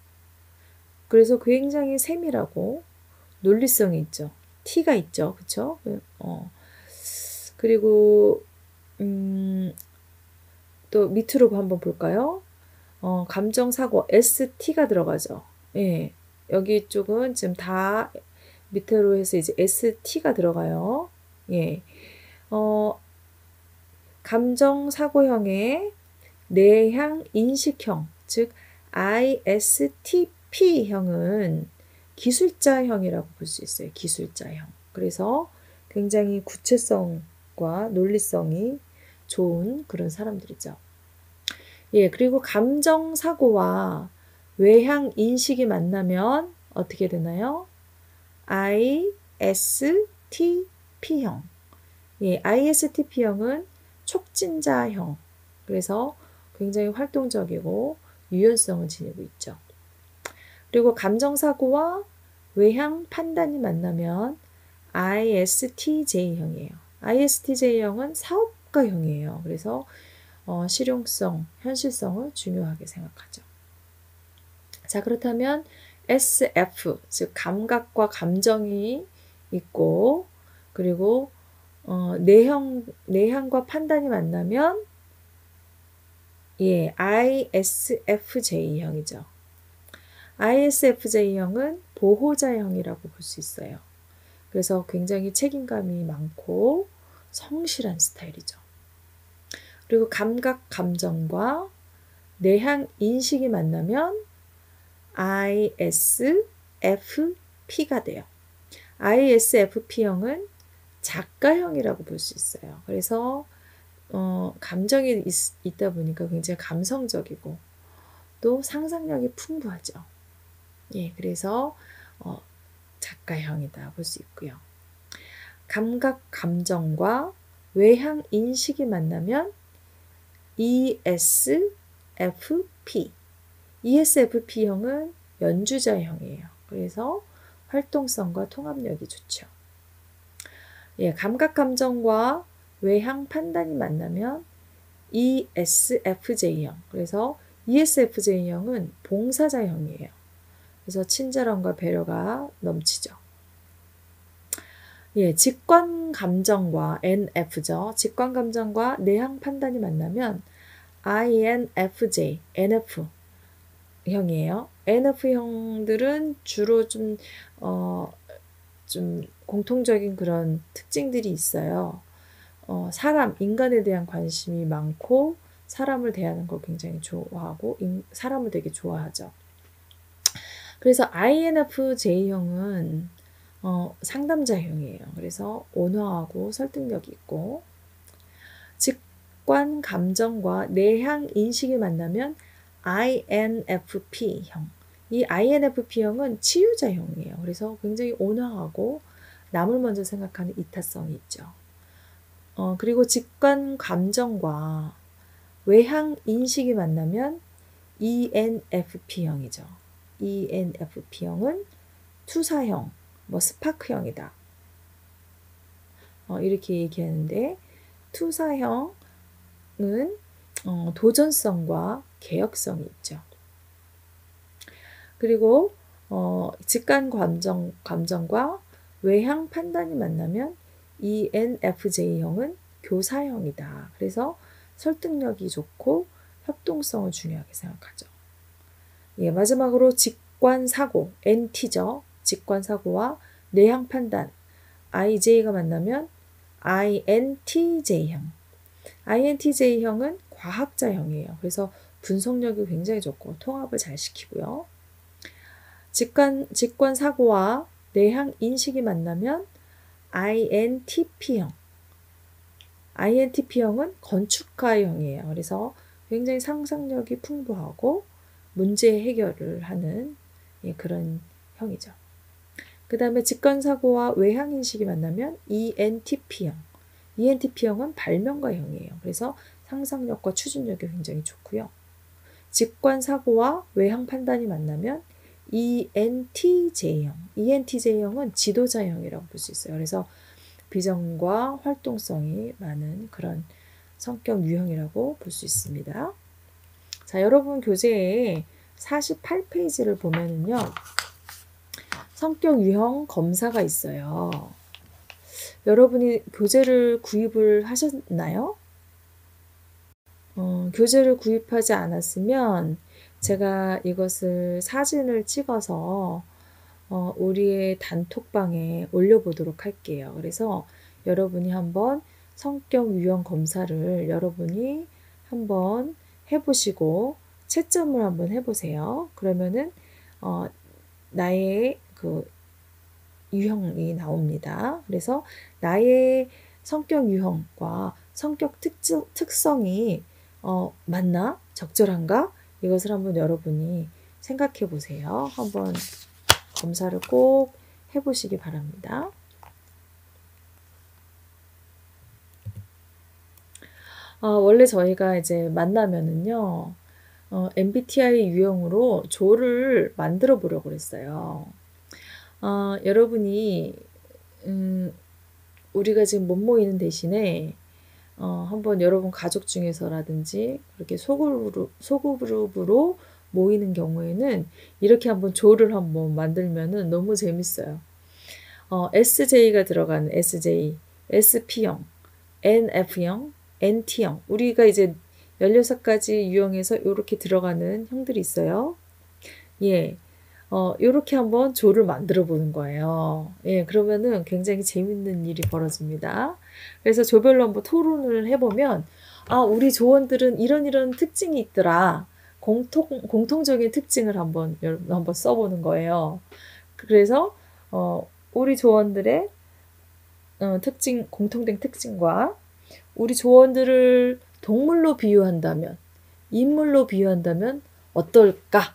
그래서 굉장히 세밀하고 논리성이 있죠. T가 있죠. 그쵸? 그리고 또 밑으로 한번 볼까요? 감정, 사고, ST가 들어가죠. 여기 쪽은 지금 다 밑으로 해서 이제 ST가 들어가요. 감정, 사고형의 내향, 인식형, 즉 ISTP형은 기술자형이라고 볼 수 있어요. 기술자형. 그래서 굉장히 구체성과 논리성이 좋은 그런 사람들이죠. 그리고 감정, 사고와 외향, 인식이 만나면 어떻게 되나요? ISTP형. ISTP형은 촉진자형. 그래서 굉장히 활동적이고 유연성을 지니고 있죠. 그리고 감정, 사고와 외향, 판단이 만나면 ISTJ형이에요. ISTJ형은 사업가형이에요. 그래서 실용성, 현실성을 중요하게 생각하죠. 자, 그렇다면 SF, 즉 감각과 감정이 있고, 그리고 내향과 판단이 만나면 ISFJ형이죠. ISFJ형은 보호자형이라고 볼 수 있어요. 그래서 굉장히 책임감이 많고 성실한 스타일이죠. 그리고 감각, 감정과 내향, 인식이 만나면 ISFP가 돼요. ISFP형은 작가형이라고 볼 수 있어요. 그래서 감정이 있다 보니까 굉장히 감성적이고 또 상상력이 풍부하죠. 그래서 작가형이다 볼 수 있고요. 감각, 감정과 외향, 인식이 만나면 ESFP. ESFP형은 연주자형이에요. 그래서 활동성과 통합력이 좋죠. 감각, 감정과 외향, 판단이 만나면 ESFJ형. 그래서 ESFJ형은 봉사자형이에요. 그래서 친절함과 배려가 넘치죠. 직관 감정과 NF죠. 직관 감정과 내향 판단이 만나면 INFJ, NF형이에요. NF형들은 주로 좀 공통적인 그런 특징들이 있어요. 인간에 대한 관심이 많고 사람을 대하는 걸 굉장히 좋아하고 사람을 되게 좋아하죠. 그래서 INFJ형은 상담자형이에요. 그래서 온화하고 설득력이 있고, 직관 감정과 내향 인식이 만나면 INFP형, 이 INFP형은 치유자형이에요. 그래서 굉장히 온화하고 남을 먼저 생각하는 이타성이 있죠. 그리고 직관 감정과 외향 인식이 만나면 ENFP형이죠. ENFP형은 투사형, 스파크형이다. 이렇게 얘기하는데, 투사형은 도전성과 개혁성이 있죠. 그리고 직관 감정과 외향 판단이 만나면 ENFJ형은 교사형이다. 그래서 설득력이 좋고 협동성을 중요하게 생각하죠. 예, 마지막으로 직관사고, NT죠. 직관사고와 내향 판단, IJ가 만나면 INTJ형. INTJ형은 과학자형이에요. 그래서 분석력이 굉장히 좋고 통합을 잘 시키고요. 직관 사고와 내향 인식이 만나면 INTP형. INTP형은 건축가형이에요. 그래서 굉장히 상상력이 풍부하고 문제 해결을 하는 그런 형이죠. 그 다음에 직관 사고와 외향 인식이 만나면 ENTP형. ENTP형은 발명가형이에요. 그래서 상상력과 추진력이 굉장히 좋고요. 직관 사고와 외향 판단이 만나면 ENTJ형. ENTJ형은 지도자형이라고 볼 수 있어요. 그래서 비전과 활동성이 많은 그런 성격 유형이라고 볼 수 있습니다. 자, 여러분 교재에 48페이지를 보면은요. 성격 유형 검사가 있어요. 여러분이 교재를 구입을 하셨나요? 교재를 구입하지 않았으면 제가 이것을 사진을 찍어서 우리의 단톡방에 올려보도록 할게요. 그래서 여러분이 한번 성격 유형 검사를 여러분이 한번 해보시고 채점을 한번 해보세요. 그러면은 나의 그 유형이 나옵니다. 그래서 나의 성격 유형과 성격 특성이 맞나? 적절한가? 이것을 한번 여러분이 생각해 보세요. 한번 검사를 꼭 해보시기 바랍니다. 원래 저희가 이제 만나면은요, MBTI 유형으로 조를 만들어 보려고 그랬어요. 여러분이, 우리가 지금 못 모이는 대신에, 한번 여러분 가족 중에서라든지, 그렇게 소그룹으로 모이는 경우에는, 이렇게 한번 조를 한번 만들면은 너무 재밌어요. SJ가 들어가는 SJ, SP형, NF형, NT형. 우리가 이제 16가지 유형에서 이렇게 들어가는 형들이 있어요. 예. 요렇게 한번 조를 만들어 보는 거예요. 예, 그러면은 굉장히 재밌는 일이 벌어집니다. 그래서 조별로 한번 토론을 해보면, 우리 조원들은 이런 특징이 있더라. 공통적인 특징을 한번 써보는 거예요. 그래서, 우리 조원들의 공통된 특징과 우리 조원들을 동물로 비유한다면, 인물로 비유한다면 어떨까?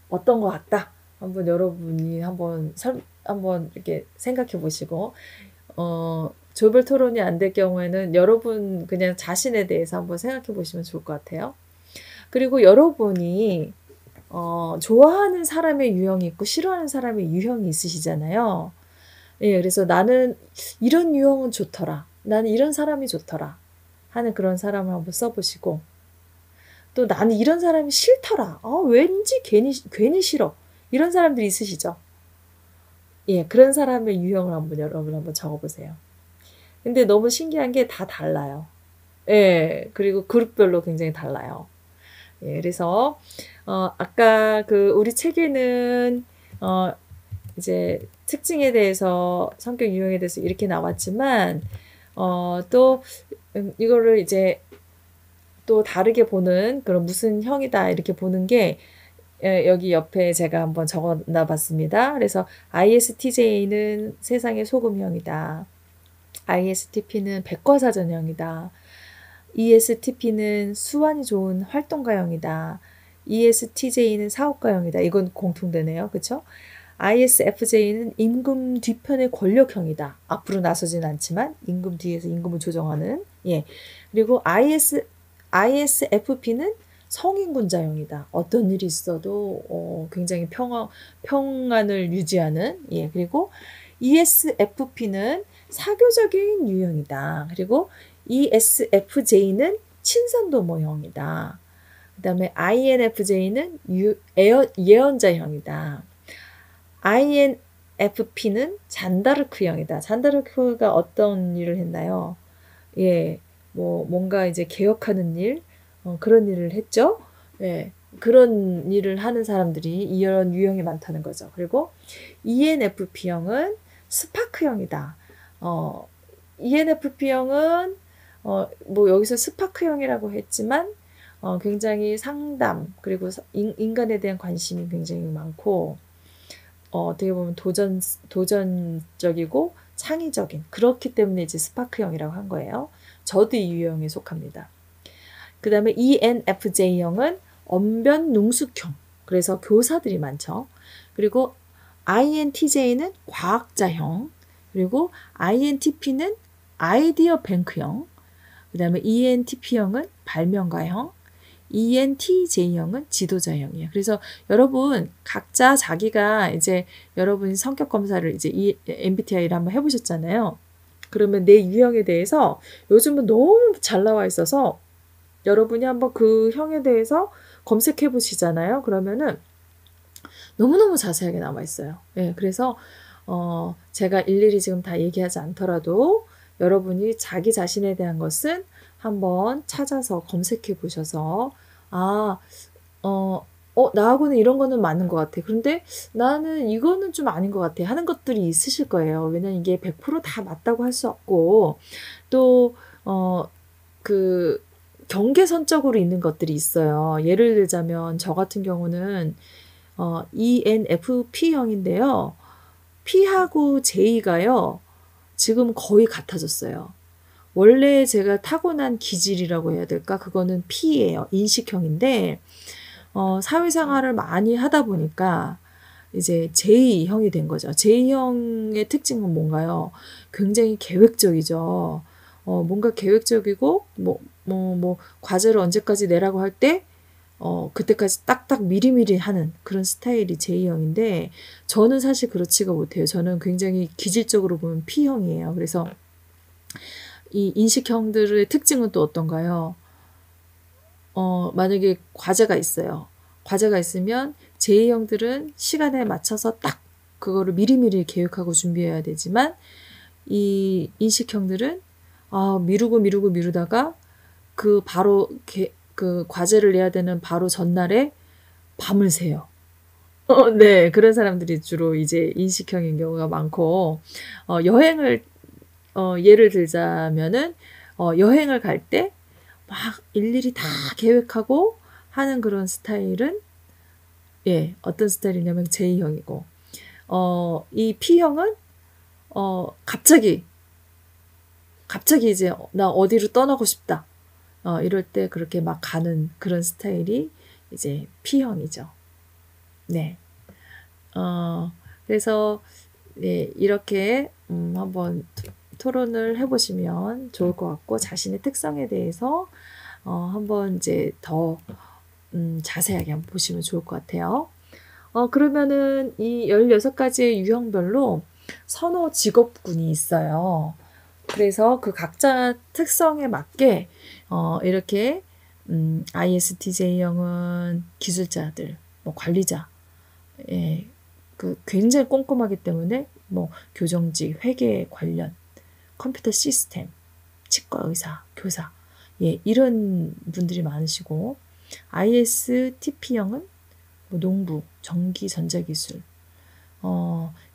어떤 것 같다. 한번 여러분이 한번 이렇게 생각해 보시고, 조별 토론이 안 될 경우에는 여러분 그냥 자신에 대해서 한번 생각해 보시면 좋을 것 같아요. 그리고 여러분이, 좋아하는 사람의 유형이 있고 싫어하는 사람의 유형이 있으시잖아요. 예, 그래서 나는 이런 유형은 좋더라. 나는 이런 사람이 좋더라. 하는 그런 사람을 한번 써보시고, 또 나는 이런 사람이 싫더라. 왠지 괜히 싫어. 이런 사람들이 있으시죠? 예, 그런 사람의 유형을 여러분 한번 적어보세요. 근데 너무 신기한 게 다 달라요. 예, 그리고 그룹별로 굉장히 달라요. 예, 그래서, 아까 우리 책에는, 이제 특징에 대해서, 성격 유형에 대해서 이렇게 나왔지만, 또, 이거를 이제 또 다르게 보는 그런 무슨 형이다 이렇게 보는 게 여기 옆에 제가 한번 적어 놔봤습니다. 그래서 ISTJ는 세상의 소금형이다. ISTP는 백과사전형이다. ESTP는 수완이 좋은 활동가형이다. ESTJ는 사업가형이다. 이건 공통되네요. 그쵸? ISFJ는 임금 뒤편의 권력형이다. 앞으로 나서진 않지만 임금 뒤에서 임금을 조정하는. 예. 그리고 ISFP는 성인군자형이다. 어떤 일이 있어도 굉장히 평안을 유지하는. 예. 그리고 ESFP는 사교적인 유형이다. 그리고 ESFJ는 친선도모형이다. 그 다음에 INFJ는 예언자형이다. INFP는 잔다르크형이다. 잔다르크가 어떤 일을 했나요? 예, 뭔가 이제 개혁하는 일, 그런 일을 했죠. 예, 그런 일을 하는 사람들이 이런 유형이 많다는 거죠. 그리고 ENFP형은 스파크형이다. ENFP형은 여기서 스파크형이라고 했지만 굉장히 상담 그리고 인간에 대한 관심이 굉장히 많고 어떻게 보면 도전적이고 창의적인 그렇기 때문에 이제 스파크형이라고 한 거예요. 저도 이 유형에 속합니다. 그 다음에 ENFJ형은 언변능숙형 그래서 교사들이 많죠. 그리고 INTJ는 과학자형 그리고 INTP는 아이디어 뱅크형 그 다음에 ENTP형은 발명가형 ENTJ형은 지도자형이에요. 그래서 여러분 각자 자기가 이제 여러분 성격 검사를 이제 MBTI를 한번 해보셨잖아요. 그러면 내 유형에 대해서 요즘은 너무 잘 나와 있어서 여러분이 한번 그 형에 대해서 검색해 보시잖아요. 그러면은 너무너무 자세하게 나와 있어요. 예, 그래서 제가 일일이 지금 다 얘기하지 않더라도 여러분이 자기 자신에 대한 것은 한번 찾아서 검색해 보셔서 나하고는 이런 거는 맞는 것 같아. 그런데 나는 이거는 좀 아닌 것 같아 하는 것들이 있으실 거예요. 왜냐면 이게 100%다 맞다고 할 수 없고 또 그 경계선적으로 있는 것들이 있어요. 예를 들자면 저 같은 경우는 ENFP형인데요. P하고 J가요. 지금 거의 같아졌어요. 원래 제가 타고난 기질이라고 해야 될까? 그거는 P예요. 인식형인데 사회생활을 많이 하다 보니까 이제 J형이 된 거죠. J형의 특징은 뭔가요? 굉장히 계획적이죠. 뭔가 계획적이고 과제를 언제까지 내라고 할 때 그때까지 딱딱 미리미리 하는 그런 스타일이 J형인데 저는 사실 그렇지가 못해요. 저는 굉장히 기질적으로 보면 P형이에요. 그래서 이 인식형들의 특징은 또 어떤가요? 만약에 과제가 있어요. 과제가 있으면 J형들은 시간에 맞춰서 딱 그거를 미리미리 계획하고 준비해야 되지만 이 인식형들은 미루다가 그 바로 그 과제를 내야 되는 바로 전날에 밤을 새요. 네, 그런 사람들이 주로 이제 인식형인 경우가 많고 여행을 예를 들자면은 여행을 갈 때 막 일일이 다 계획하고 하는 그런 스타일은 어떤 스타일이냐면 J형이고 이 P형은 갑자기 이제 나 어디로 떠나고 싶다. 이럴 때 그렇게 막 가는 그런 스타일이 이제 P형이죠. 네. 그래서 네, 이렇게 한번 토론을 해보시면 좋을 것 같고 자신의 특성에 대해서 한번 이제 더 자세하게 한번 보시면 좋을 것 같아요. 그러면은 이 16가지의 유형별로 선호 직업군이 있어요. 그래서 그 각자 특성에 맞게 이렇게 ISTJ형은 기술자들, 관리자, 그 굉장히 꼼꼼하기 때문에 교정직, 회계 관련, 컴퓨터 시스템, 치과 의사, 교사, 이런 분들이 많으시고 ISTP형은 농부, 전기, 전자기술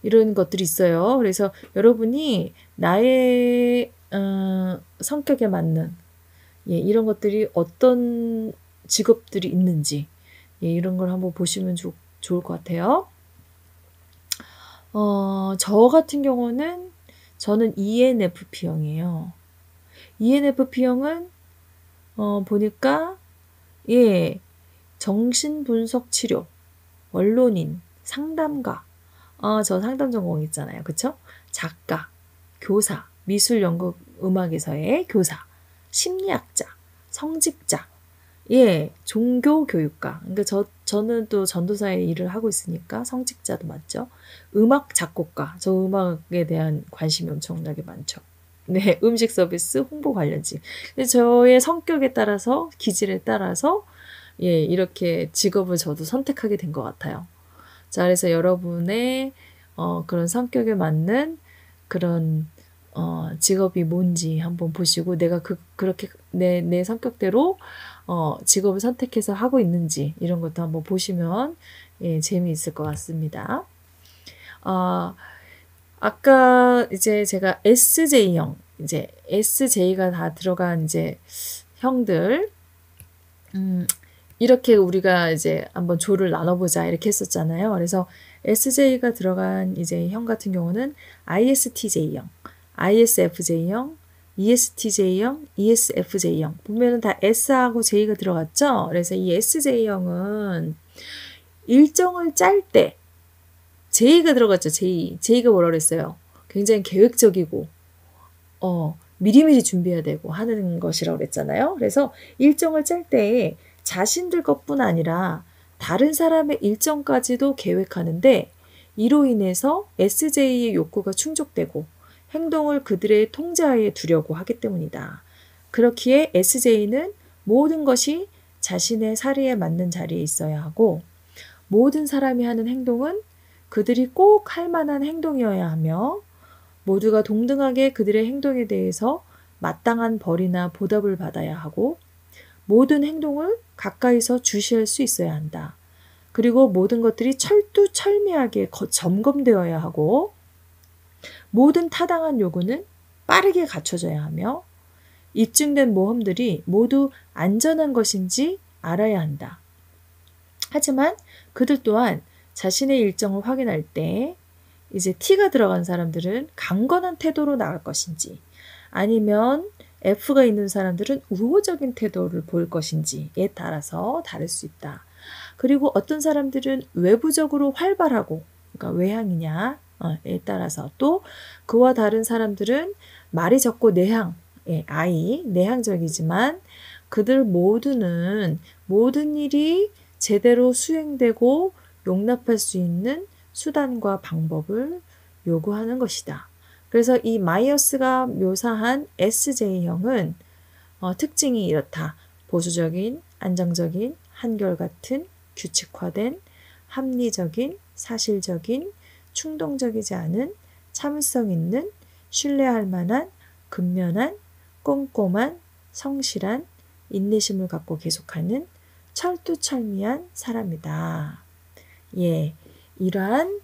이런 것들이 있어요. 그래서 여러분이 나의 성격에 맞는 이런 것들이 어떤 직업들이 있는지 이런 걸 한번 보시면 좋을 것 같아요. 저 같은 경우는 저는 ENFP형이에요. ENFP형은 보니까 정신분석 치료, 원론인, 상담가, 저 상담 전공 있잖아요. 그쵸? 작가, 교사, 미술연극 음악에서의 교사, 심리학자, 성직자, 예, 종교교육가. 그러니까 저는 또 전도사의 일을 하고 있으니까 성직자도 맞죠. 음악 작곡가, 저 음악에 대한 관심이 엄청나게 많죠. 네, 음식 서비스 홍보 관련직. 저의 성격에 따라서, 기질에 따라서, 예, 이렇게 직업을 저도 선택하게 된 것 같아요. 자, 그래서 여러분의 그런 성격에 맞는 그런 직업이 뭔지 한번 보시고 내가 그렇게 내 성격대로 직업을 선택해서 하고 있는지 이런 것도 한번 보시면 예, 재미있을 것 같습니다. 아까 이제 제가 SJ형, 이제 SJ가 다 들어간 이제 형들, 이렇게 우리가 이제 한번 조를 나눠보자 이렇게 했었잖아요. 그래서 SJ가 들어간 이제 형 같은 경우는 ISTJ형, ISFJ형, ESTJ형, ESFJ형. 보면은 다 S하고 J가 들어갔죠? 그래서 이 SJ형은 일정을 짤 때, J가 들어갔죠, J. J가 뭐라 그랬어요? 굉장히 계획적이고, 미리미리 준비해야 되고 하는 것이라고 그랬잖아요. 그래서 일정을 짤 때 자신들 것뿐 아니라 다른 사람의 일정까지도 계획하는데 이로 인해서 SJ의 욕구가 충족되고 행동을 그들의 통제하에 두려고 하기 때문이다. 그렇기에 SJ는 모든 것이 자신의 사리에 맞는 자리에 있어야 하고 모든 사람이 하는 행동은 그들이 꼭 할 만한 행동이어야 하며 모두가 동등하게 그들의 행동에 대해서 마땅한 벌이나 보답을 받아야 하고 모든 행동을 가까이서 주시할 수 있어야 한다. 그리고 모든 것들이 철두철미하게 점검되어야 하고 모든 타당한 요구는 빠르게 갖춰져야 하며 입증된 모험들이 모두 안전한 것인지 알아야 한다. 하지만 그들 또한 자신의 일정을 확인할 때 이제 T가 들어간 사람들은 강건한 태도로 나갈 것인지 아니면 F가 있는 사람들은 우호적인 태도를 보일 것인지에 따라서 다를 수 있다. 그리고 어떤 사람들은 외부적으로 활발하고 그러니까 외향이냐에 따라서 또 그와 다른 사람들은 말이 적고 내향적이지만 그들 모두는 모든 일이 제대로 수행되고 용납할 수 있는 수단과 방법을 요구하는 것이다. 그래서 이 마이어스가 묘사한 SJ형은 특징이 이렇다. 보수적인, 안정적인, 한결같은, 규칙화된, 합리적인, 사실적인, 충동적이지 않은, 참을성 있는, 신뢰할 만한, 근면한, 꼼꼼한, 성실한, 인내심을 갖고 계속하는 철두철미한 사람이다. 예, 이러한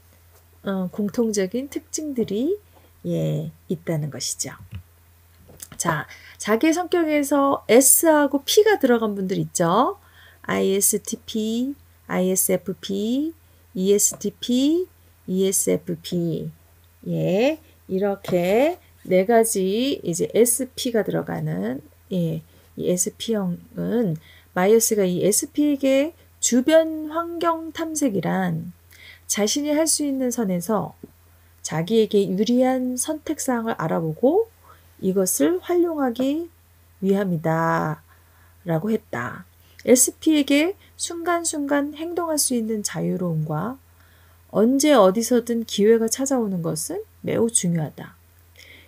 공통적인 특징들이 있다는 것이죠. 자, 자기 성격에서 S하고 P가 들어간 분들 있죠. ISTP, ISFP, ESTP, ESFP. 예, 이렇게 네 가지 이제 SP가 들어가는 이 SP형은 마이어스가 이 SP에게 주변 환경 탐색이란 자신이 할 수 있는 선에서 자기에게 유리한 선택사항을 알아보고 이것을 활용하기 위함이다 라고 했다. SP에게 순간순간 행동할 수 있는 자유로움과 언제 어디서든 기회가 찾아오는 것은 매우 중요하다.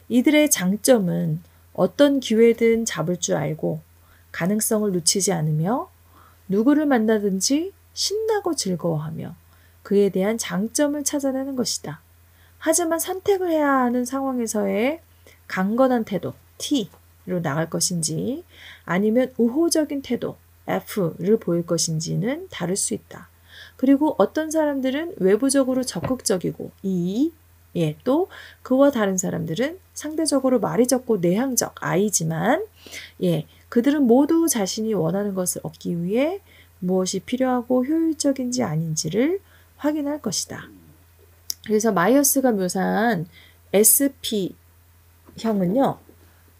이들의 장점은 어떤 기회든 잡을 줄 알고 가능성을 놓치지 않으며 누구를 만나든지 신나고 즐거워하며 그에 대한 장점을 찾아내는 것이다. 하지만 선택을 해야 하는 상황에서의 강건한 태도, T로 나갈 것인지 아니면 우호적인 태도, F를 보일 것인지는 다를 수 있다. 그리고 어떤 사람들은 외부적으로 적극적이고 또 그와 다른 사람들은 상대적으로 말이 적고 내향적 I지만 그들은 모두 자신이 원하는 것을 얻기 위해 무엇이 필요하고 효율적인지 아닌지를 확인할 것이다. 그래서 마이어스가 묘사한 SP형은요.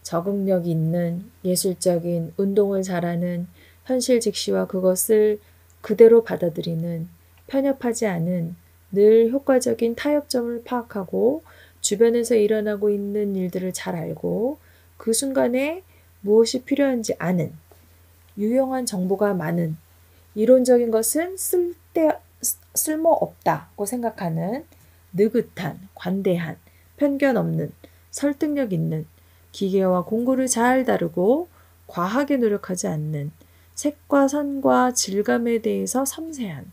적응력 있는 예술적인 운동을 잘하는 현실 직시와 그것을 그대로 받아들이는, 편협하지 않은, 늘 효과적인 타협점을 파악하고 주변에서 일어나고 있는 일들을 잘 알고 그 순간에 무엇이 필요한지 아는, 유용한 정보가 많은, 이론적인 것은 쓸모없다고 생각하는, 느긋한, 관대한, 편견 없는, 설득력 있는, 기계와 공구를 잘 다루고 과하게 노력하지 않는, 색과 선과 질감에 대해서 섬세한,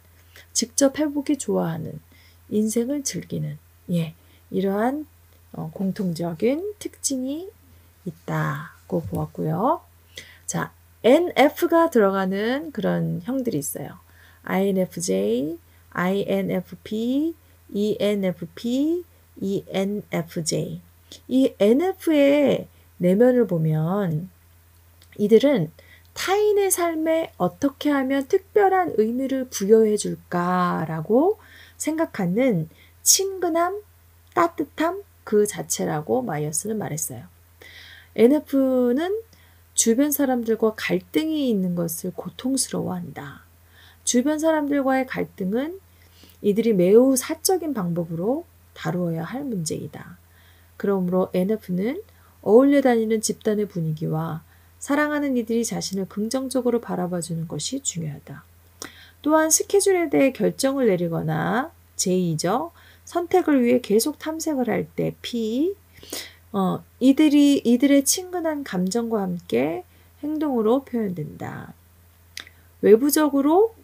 직접 해보기 좋아하는, 인생을 즐기는, 이러한 공통적인 특징이 있다고 보았고요. 자, NF가 들어가는 그런 형들이 있어요. INFJ, INFP, ENFP, ENFJ. 이 NF의 내면을 보면 이들은 타인의 삶에 어떻게 하면 특별한 의미를 부여해 줄까라고 생각하는 친근함, 따뜻함 그 자체라고 마이어스는 말했어요. NF는 주변 사람들과 갈등이 있는 것을 고통스러워한다. 주변 사람들과의 갈등은 이들이 매우 사적인 방법으로 다루어야 할 문제이다. 그러므로 NF는 어울려 다니는 집단의 분위기와 사랑하는 이들이 자신을 긍정적으로 바라봐주는 것이 중요하다. 또한 스케줄에 대해 결정을 내리거나 J죠. 선택을 위해 계속 탐색을 할 때 P. 이들의 친근한 감정과 함께 행동으로 표현된다. 외부적으로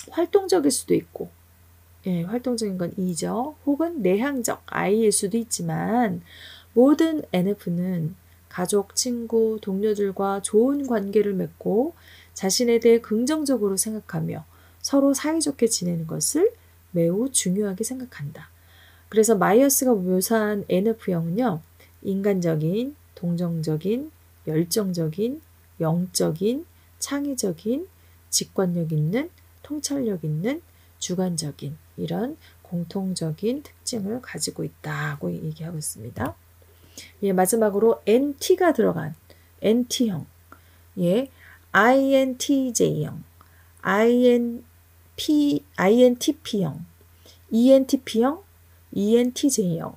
활동적일 수도 있고, 활동적인 건 E죠. 혹은 내향적 I일 수도 있지만 모든 NF는 가족, 친구, 동료들과 좋은 관계를 맺고 자신에 대해 긍정적으로 생각하며 서로 사이좋게 지내는 것을 매우 중요하게 생각한다. 그래서 마이어스가 묘사한 NF형은요, 인간적인, 동정적인, 열정적인, 영적인, 창의적인, 직관력 있는, 통찰력 있는, 주관적인 이런 공통적인 특징을 가지고 있다고 얘기하고 있습니다. 마지막으로 NT가 들어간 NT형, INTJ형, INTP형, ENTP형, ENTJ형.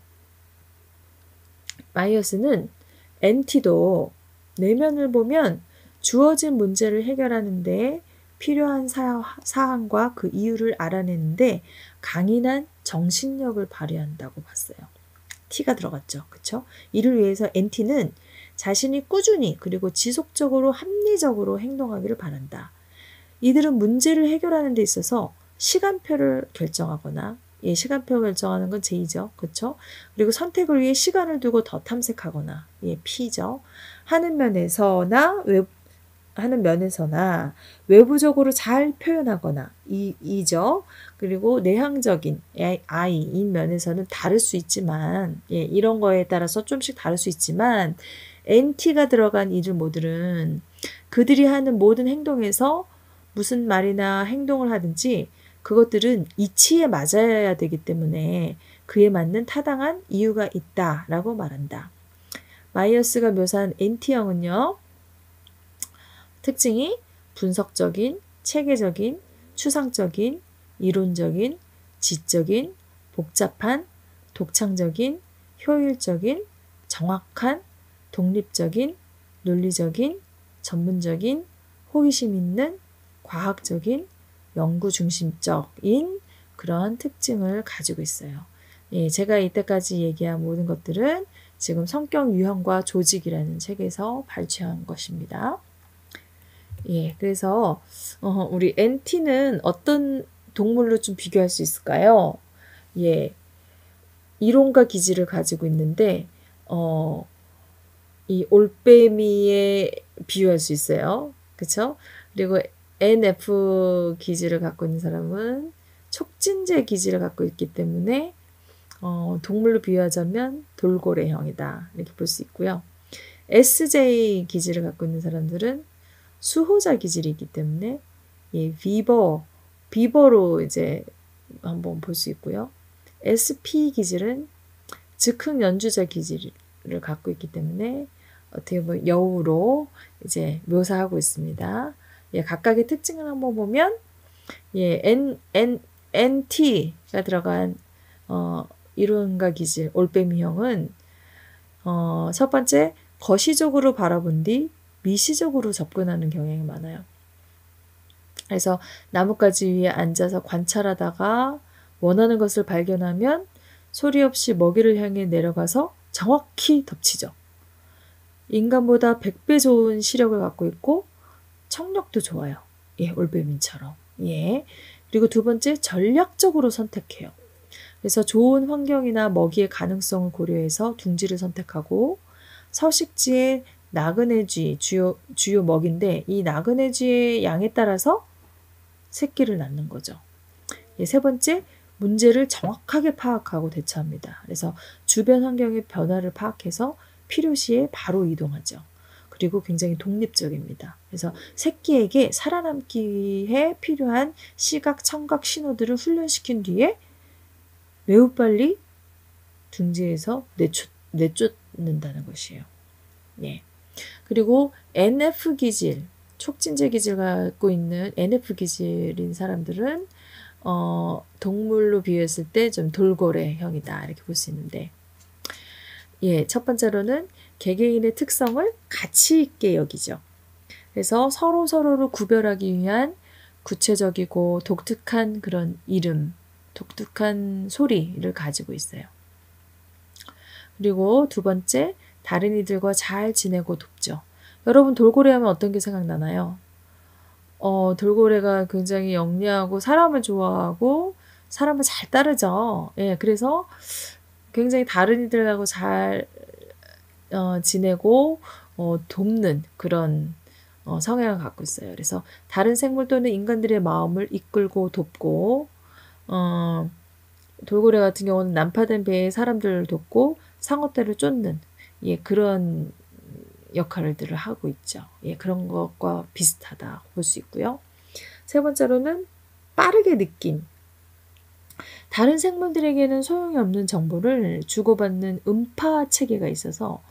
마이어스는 NT도 내면을 보면 주어진 문제를 해결하는데 필요한 사항과 그 이유를 알아내는데 강인한 정신력을 발휘한다고 봤어요. T가 들어갔죠. 그쵸? 이를 위해서 NT는 자신이 꾸준히 그리고 지속적으로 합리적으로 행동하기를 바란다. 이들은 문제를 해결하는 데 있어서 시간표를 결정하거나 시간표 결정하는 건 J죠. 그렇죠? 그리고 선택을 위해 시간을 두고 더 탐색하거나 P죠. 하는 면에서나 외부적으로 잘 표현하거나 E죠. 그리고 내향적인 I인 면에서는 다를 수 있지만 이런 거에 따라서 좀씩 다를 수 있지만 NT가 들어간 이들 모두는 그들이 하는 모든 행동에서 무슨 말이나 행동을 하든지 그것들은 이치에 맞아야 되기 때문에 그에 맞는 타당한 이유가 있다라고 말한다. 마이어스가 묘사한 NT형은요. 특징이 분석적인, 체계적인, 추상적인, 이론적인, 지적인, 복잡한, 독창적인, 효율적인, 정확한, 독립적인, 논리적인, 전문적인, 호기심 있는, 과학적인, 연구 중심적인 그런 특징을 가지고 있어요. 제가 이때까지 얘기한 모든 것들은 지금 성격 유형과 조직이라는 책에서 발췌한 것입니다. 그래서 우리 NT는 어떤 동물로 좀 비교할 수 있을까요? 이론과 기질을 가지고 있는데 이 올빼미에 비유할 수 있어요. 그렇죠? 그리고 NF 기질을 갖고 있는 사람은 촉진제 기질을 갖고 있기 때문에 동물로 비유하자면 돌고래형이다 이렇게 볼 수 있고요. SJ 기질을 갖고 있는 사람들은 수호자 기질이 있기 때문에 비버로 이제 한번 볼 수 있고요. SP 기질은 즉흥 연주자 기질을 갖고 있기 때문에 어떻게 보면 여우로 이제 묘사하고 있습니다. 각각의 특징을 한번 보면 예, NT가 들어간 이론과 기질, 올빼미형은 첫 번째, 거시적으로 바라본 뒤 미시적으로 접근하는 경향이 많아요. 그래서 나뭇가지 위에 앉아서 관찰하다가 원하는 것을 발견하면 소리 없이 먹이를 향해 내려가서 정확히 덮치죠. 인간보다 100배 좋은 시력을 갖고 있고 청력도 좋아요. 예, 올빼미처럼. 예. 그리고 두 번째, 전략적으로 선택해요. 그래서 좋은 환경이나 먹이의 가능성을 고려해서 둥지를 선택하고 서식지의 나그네쥐 주요 먹인데 이 나그네쥐의 양에 따라서 새끼를 낳는 거죠. 예, 세 번째, 문제를 정확하게 파악하고 대처합니다. 그래서 주변 환경의 변화를 파악해서 필요시에 바로 이동하죠. 그리고 굉장히 독립적입니다. 그래서 새끼에게 살아남기에 필요한 시각, 청각 신호들을 훈련시킨 뒤에 매우 빨리 둥지에서 내쫓는다는 것이에요. 네. 그리고 NF 기질, 촉진제 기질을 갖고 있는 NF 기질인 사람들은 동물로 비유했을 때 좀 돌고래형이다 이렇게 볼 수 있는데, 예, 첫 번째로는 개개인의 특성을 가치 있게 여기죠. 그래서 서로를 구별하기 위한 구체적이고 독특한 그런 이름, 독특한 소리를 가지고 있어요. 그리고 두 번째, 다른 이들과 잘 지내고 돕죠. 여러분, 돌고래 하면 어떤 게 생각나나요? 돌고래가 굉장히 영리하고 사람을 좋아하고 사람을 잘 따르죠. 예, 그래서 굉장히 다른 이들하고 잘 지내고 돕는 그런 성향을 갖고 있어요. 그래서 다른 생물 또는 인간들의 마음을 이끌고 돕고, 돌고래 같은 경우는 난파된 배에 사람들을 돕고 상어떼를 쫓는, 예, 그런 역할들을 하고 있죠. 예, 그런 것과 비슷하다 볼 수 있고요. 세 번째로는 빠르게 느낌. 다른 생물들에게는 소용이 없는 정보를 주고받는 음파 체계가 있어서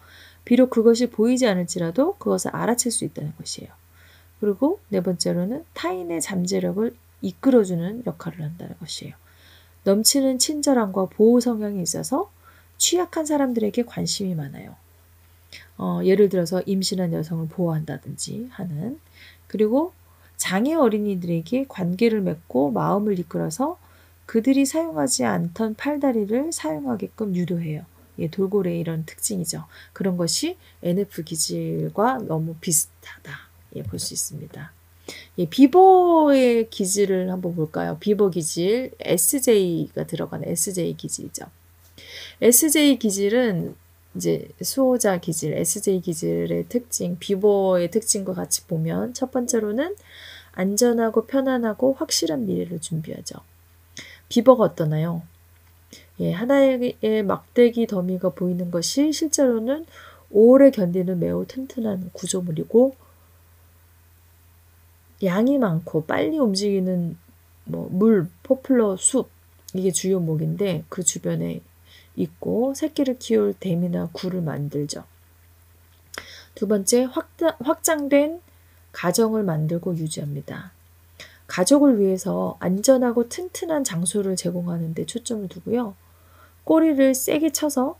비록 그것이 보이지 않을지라도 그것을 알아챌 수 있다는 것이에요. 그리고 네 번째로는 타인의 잠재력을 이끌어주는 역할을 한다는 것이에요. 넘치는 친절함과 보호 성향이 있어서 취약한 사람들에게 관심이 많아요. 예를 들어서 임신한 여성을 보호한다든지 하는. 그리고 장애 어린이들에게 관계를 맺고 마음을 이끌어서 그들이 사용하지 않던 팔다리를 사용하게끔 유도해요. 예, 돌고래의 이런 특징이죠. 그런 것이 NF 기질과 너무 비슷하다. 예, 볼 수 있습니다. 예, 비버의 기질을 한번 볼까요? 비버 기질, SJ가 들어가는 SJ 기질이죠. SJ 기질은 이제 수호자 기질, SJ 기질의 특징, 비버의 특징과 같이 보면 첫 번째로는 안전하고 편안하고 확실한 미래를 준비하죠. 비버가 어떠나요? 예, 하나의 막대기 더미가 보이는 것이 실제로는 오래 견디는 매우 튼튼한 구조물이고 양이 많고 빨리 움직이는 물, 포플러, 숲 이게 주요 목인데 그 주변에 있고 새끼를 키울 댐이나 굴을 만들죠. 두 번째, 확장된 가정을 만들고 유지합니다. 가족을 위해서 안전하고 튼튼한 장소를 제공하는 데 초점을 두고요. 꼬리를 세게 쳐서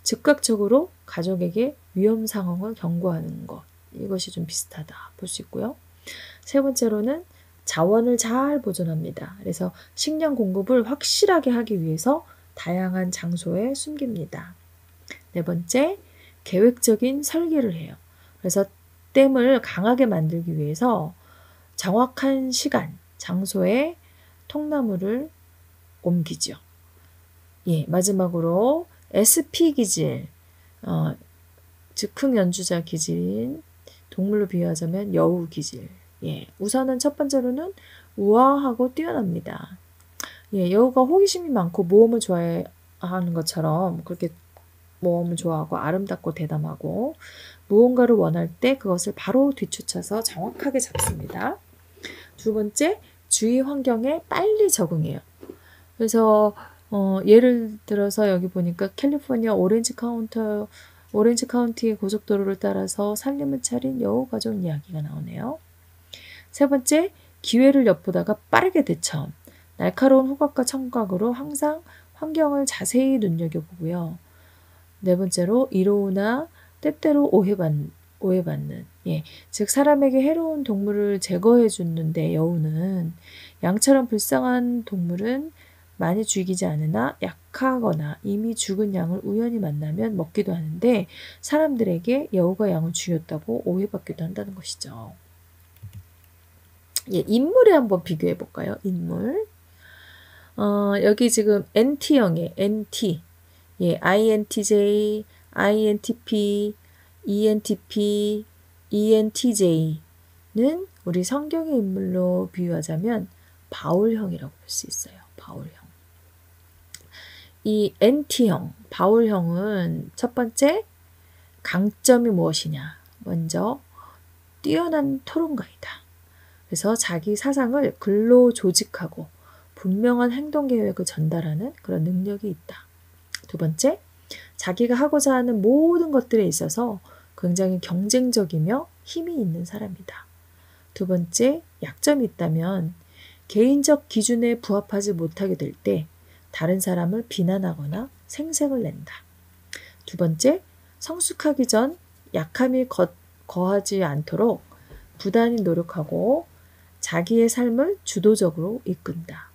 즉각적으로 가족에게 위험 상황을 경고하는 것. 이것이 좀 비슷하다 볼 수 있고요. 세 번째로는 자원을 잘 보존합니다. 그래서 식량 공급을 확실하게 하기 위해서 다양한 장소에 숨깁니다. 네 번째, 계획적인 설계를 해요. 그래서 댐을 강하게 만들기 위해서 정확한 시간, 장소에 통나무를 옮기죠. 예, 마지막으로 SP 기질, 즉흥 연주자 기질인 동물로 비유하자면 여우 기질. 예, 우선은 첫 번째로는 우아하고 뛰어납니다. 예, 여우가 호기심이 많고 모험을 좋아하는 것처럼 그렇게 모험을 좋아하고 아름답고 대담하고 무언가를 원할 때 그것을 바로 뒤쫓아서 정확하게 잡습니다. 두 번째, 주위 환경에 빨리 적응해요. 그래서 예를 들어서 여기 보니까 캘리포니아 오렌지 카운티의 고속도로를 따라서 살림을 차린 여우 가족 이야기가 나오네요. 세 번째, 기회를 엿보다가 빠르게 대처함. 날카로운 후각과 청각으로 항상 환경을 자세히 눈여겨보고요. 네 번째로 이로우나 때때로 오해받는. 예, 즉 사람에게 해로운 동물을 제거해 주는데 여우는 양처럼 불쌍한 동물은 많이 죽이지 않으나 약하거나 이미 죽은 양을 우연히 만나면 먹기도 하는데 사람들에게 여우가 양을 죽였다고 오해받기도 한다는 것이죠. 예, 인물에 한번 비교해 볼까요? 인물. 여기 지금 NT형의 NT. 예, INTJ, INTP, ENTP, ENTJ는 우리 성경의 인물로 비유하자면 바울형이라고 볼 수 있어요. 바울형. 이 NT형, 바울형은 첫 번째 강점이 무엇이냐? 먼저 뛰어난 토론가이다. 그래서 자기 사상을 글로 조직하고 분명한 행동 계획을 전달하는 그런 능력이 있다. 두 번째, 자기가 하고자 하는 모든 것들에 있어서 굉장히 경쟁적이며 힘이 있는 사람이다. 두 번째, 약점이 있다면 개인적 기준에 부합하지 못하게 될 때 다른 사람을 비난하거나 생색을 낸다. 두 번째, 성숙하기 전 약함이 거하지 않도록 부단히 노력하고 자기의 삶을 주도적으로 이끈다.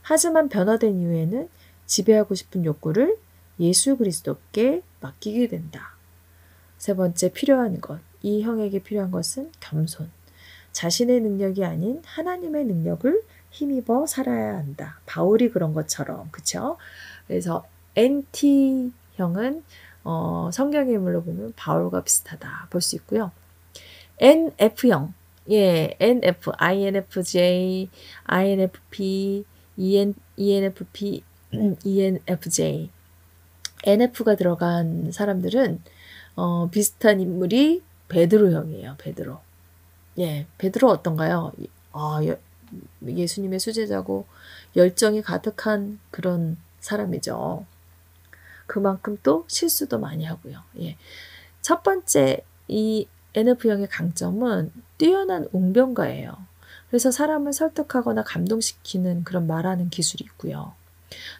하지만 변화된 이후에는 지배하고 싶은 욕구를 예수 그리스도께 맡기게 된다. 세 번째 필요한 것, 이 형에게 필요한 것은 겸손. 자신의 능력이 아닌 하나님의 능력을 힘입어 살아야 한다. 바울이 그런 것처럼, 그쵸? 그래서 NT형은 성경의 인물로 보면 바울과 비슷하다 볼 수 있고요. NF형, 예, NF, INFJ, INFP, ENFP, ENFJ. NF가 들어간 사람들은 비슷한 인물이 베드로형이에요. 베드로. 예, 베드로 어떤가요? 예수님의 수제자고 열정이 가득한 그런 사람이죠. 그만큼 또 실수도 많이 하고요. 예. 첫 번째 이 NF형의 강점은 뛰어난 웅변가예요. 그래서 사람을 설득하거나 감동시키는 그런 말하는 기술이 있고요.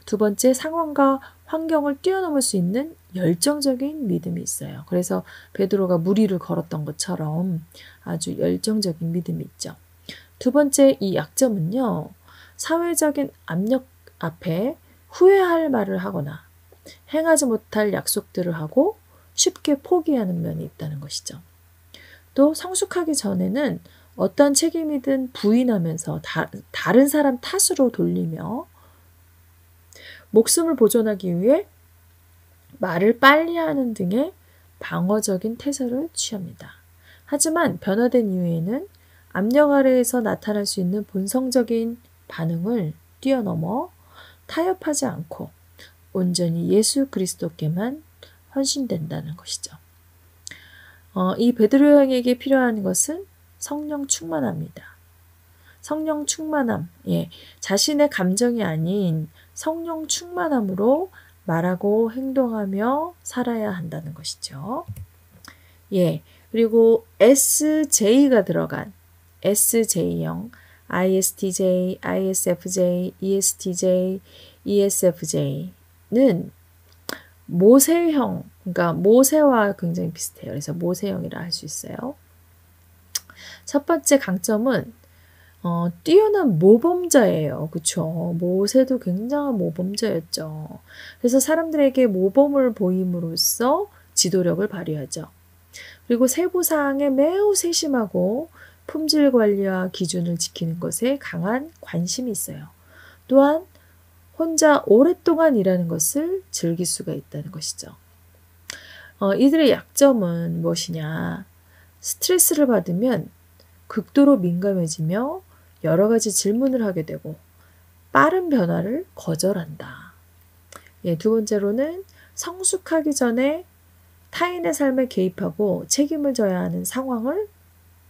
두 번째, 상황과 환경을 뛰어넘을 수 있는 열정적인 믿음이 있어요. 그래서 베드로가 무리를 걸었던 것처럼 아주 열정적인 믿음이 있죠. 두 번째, 이 약점은요. 사회적인 압력 앞에 후회할 말을 하거나 행하지 못할 약속들을 하고 쉽게 포기하는 면이 있다는 것이죠. 또 성숙하기 전에는 어떤 책임이든 부인하면서 다른 사람 탓으로 돌리며 목숨을 보존하기 위해 말을 빨리 하는 등의 방어적인 태세를 취합니다. 하지만 변화된 이후에는 압력 아래에서 나타날 수 있는 본성적인 반응을 뛰어넘어 타협하지 않고 온전히 예수 그리스도께만 헌신된다는 것이죠. 이 베드로 형에게 필요한 것은 성령 충만합니다. 성령 충만함, 예, 자신의 감정이 아닌 성령 충만함으로 말하고 행동하며 살아야 한다는 것이죠. 예, 그리고 SJ가 들어간 SJ형, ISTJ, ISFJ, ESTJ, ESFJ는 모세형, 그러니까 모세와 굉장히 비슷해요. 그래서 모세형이라 할 수 있어요. 첫 번째 강점은 뛰어난 모범자예요. 그쵸? 모세도 굉장한 모범자였죠. 그래서 사람들에게 모범을 보임으로써 지도력을 발휘하죠. 그리고 세부사항에 매우 세심하고 품질 관리와 기준을 지키는 것에 강한 관심이 있어요. 또한 혼자 오랫동안 일하는 것을 즐길 수가 있다는 것이죠. 이들의 약점은 무엇이냐? 스트레스를 받으면 극도로 민감해지며 여러 가지 질문을 하게 되고 빠른 변화를 거절한다. 예, 두 번째로는 성숙하기 전에 타인의 삶에 개입하고 책임을 져야 하는 상황을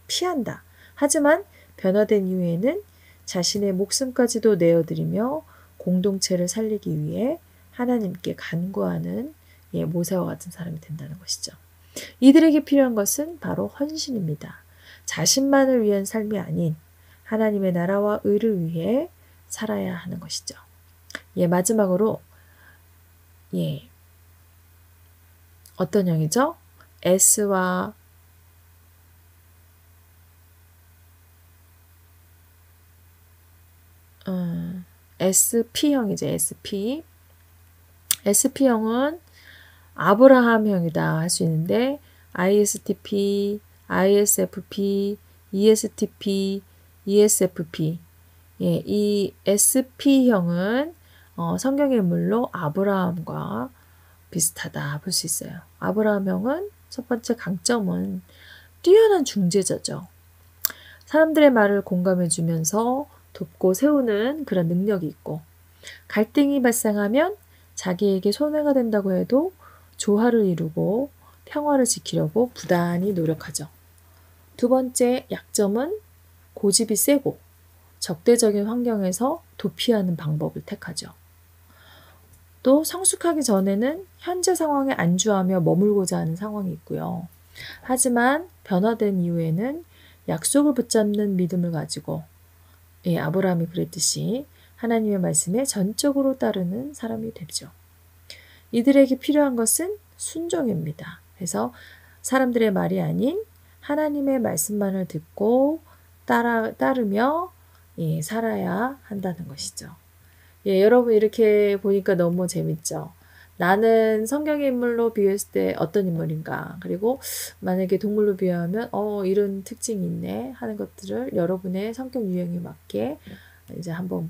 피한다. 하지만 변화된 이후에는 자신의 목숨까지도 내어드리며 공동체를 살리기 위해 하나님께 간구하는 모세와 같은 사람이 된다는 것이죠. 이들에게 필요한 것은 바로 헌신입니다. 자신만을 위한 삶이 아닌 하나님의 나라와 의를 위해 살아야 하는 것이죠. 예, 마지막으로 예, 어떤 형이죠? S와 SP형이죠. SP. SP형은 아브라함형이다 할 수 있는데 ISTP, ISFP, ESTP, ESFP. 예, 이 SP형은 성경의 인물로 아브라함과 비슷하다 볼 수 있어요. 아브라함형은 첫 번째 강점은 뛰어난 중재자죠. 사람들의 말을 공감해주면서 돕고 세우는 그런 능력이 있고, 갈등이 발생하면 자기에게 손해가 된다고 해도 조화를 이루고 평화를 지키려고 부단히 노력하죠. 두 번째 약점은 고집이 세고 적대적인 환경에서 도피하는 방법을 택하죠. 또 성숙하기 전에는 현재 상황에 안주하며 머물고자 하는 상황이 있고요. 하지만 변화된 이후에는 약속을 붙잡는 믿음을 가지고 아브라함이 그랬듯이 하나님의 말씀에 전적으로 따르는 사람이 되죠. 이들에게 필요한 것은 순종입니다. 그래서 사람들의 말이 아닌 하나님의 말씀만을 듣고 따르며 살아야 한다는 것이죠. 예, 여러분 이렇게 보니까 너무 재밌죠. 나는 성경의 인물로 비유했을 때 어떤 인물인가, 그리고 만약에 동물로 비유하면 이런 특징이 있네 하는 것들을 여러분의 성격 유형에 맞게 이제 한번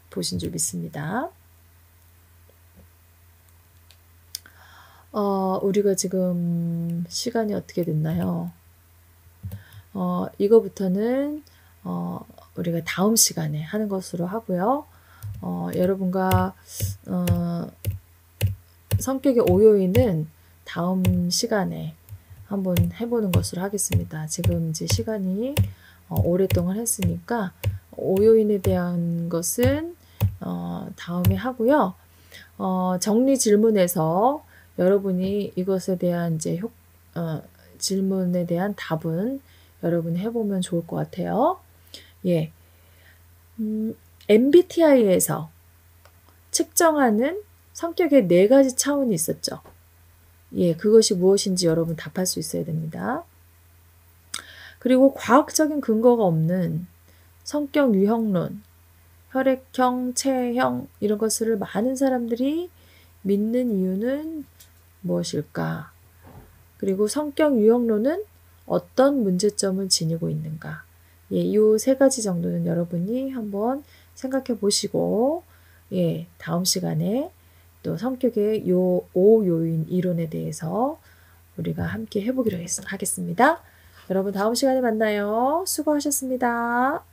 보신 줄 믿습니다. 우리가 지금 시간이 어떻게 됐나요? 이거부터는 우리가 다음 시간에 하는 것으로 하고요. 여러분과 성격의 5요인은 다음 시간에 한번 해보는 것으로 하겠습니다. 지금 이제 시간이 오랫동안 했으니까 5요인에 대한 것은 다음에 하고요. 정리 질문에서 여러분이 이것에 대한 이제 질문에 대한 답은 여러분이 해보면 좋을 것 같아요. 예, MBTI에서 측정하는 성격의 4가지 차원이 있었죠. 예, 그것이 무엇인지 여러분 답할 수 있어야 됩니다. 그리고 과학적인 근거가 없는 성격 유형론, 혈액형, 체형 이런 것을 많은 사람들이 믿는 이유는 무엇일까? 그리고 성격 유형론은 어떤 문제점을 지니고 있는가? 예, 이 3가지 정도는 여러분이 한번 생각해 보시고 다음 시간에 또 성격의 요 5요인 이론에 대해서 우리가 함께 해보기로 하겠습니다. 여러분 다음 시간에 만나요. 수고하셨습니다.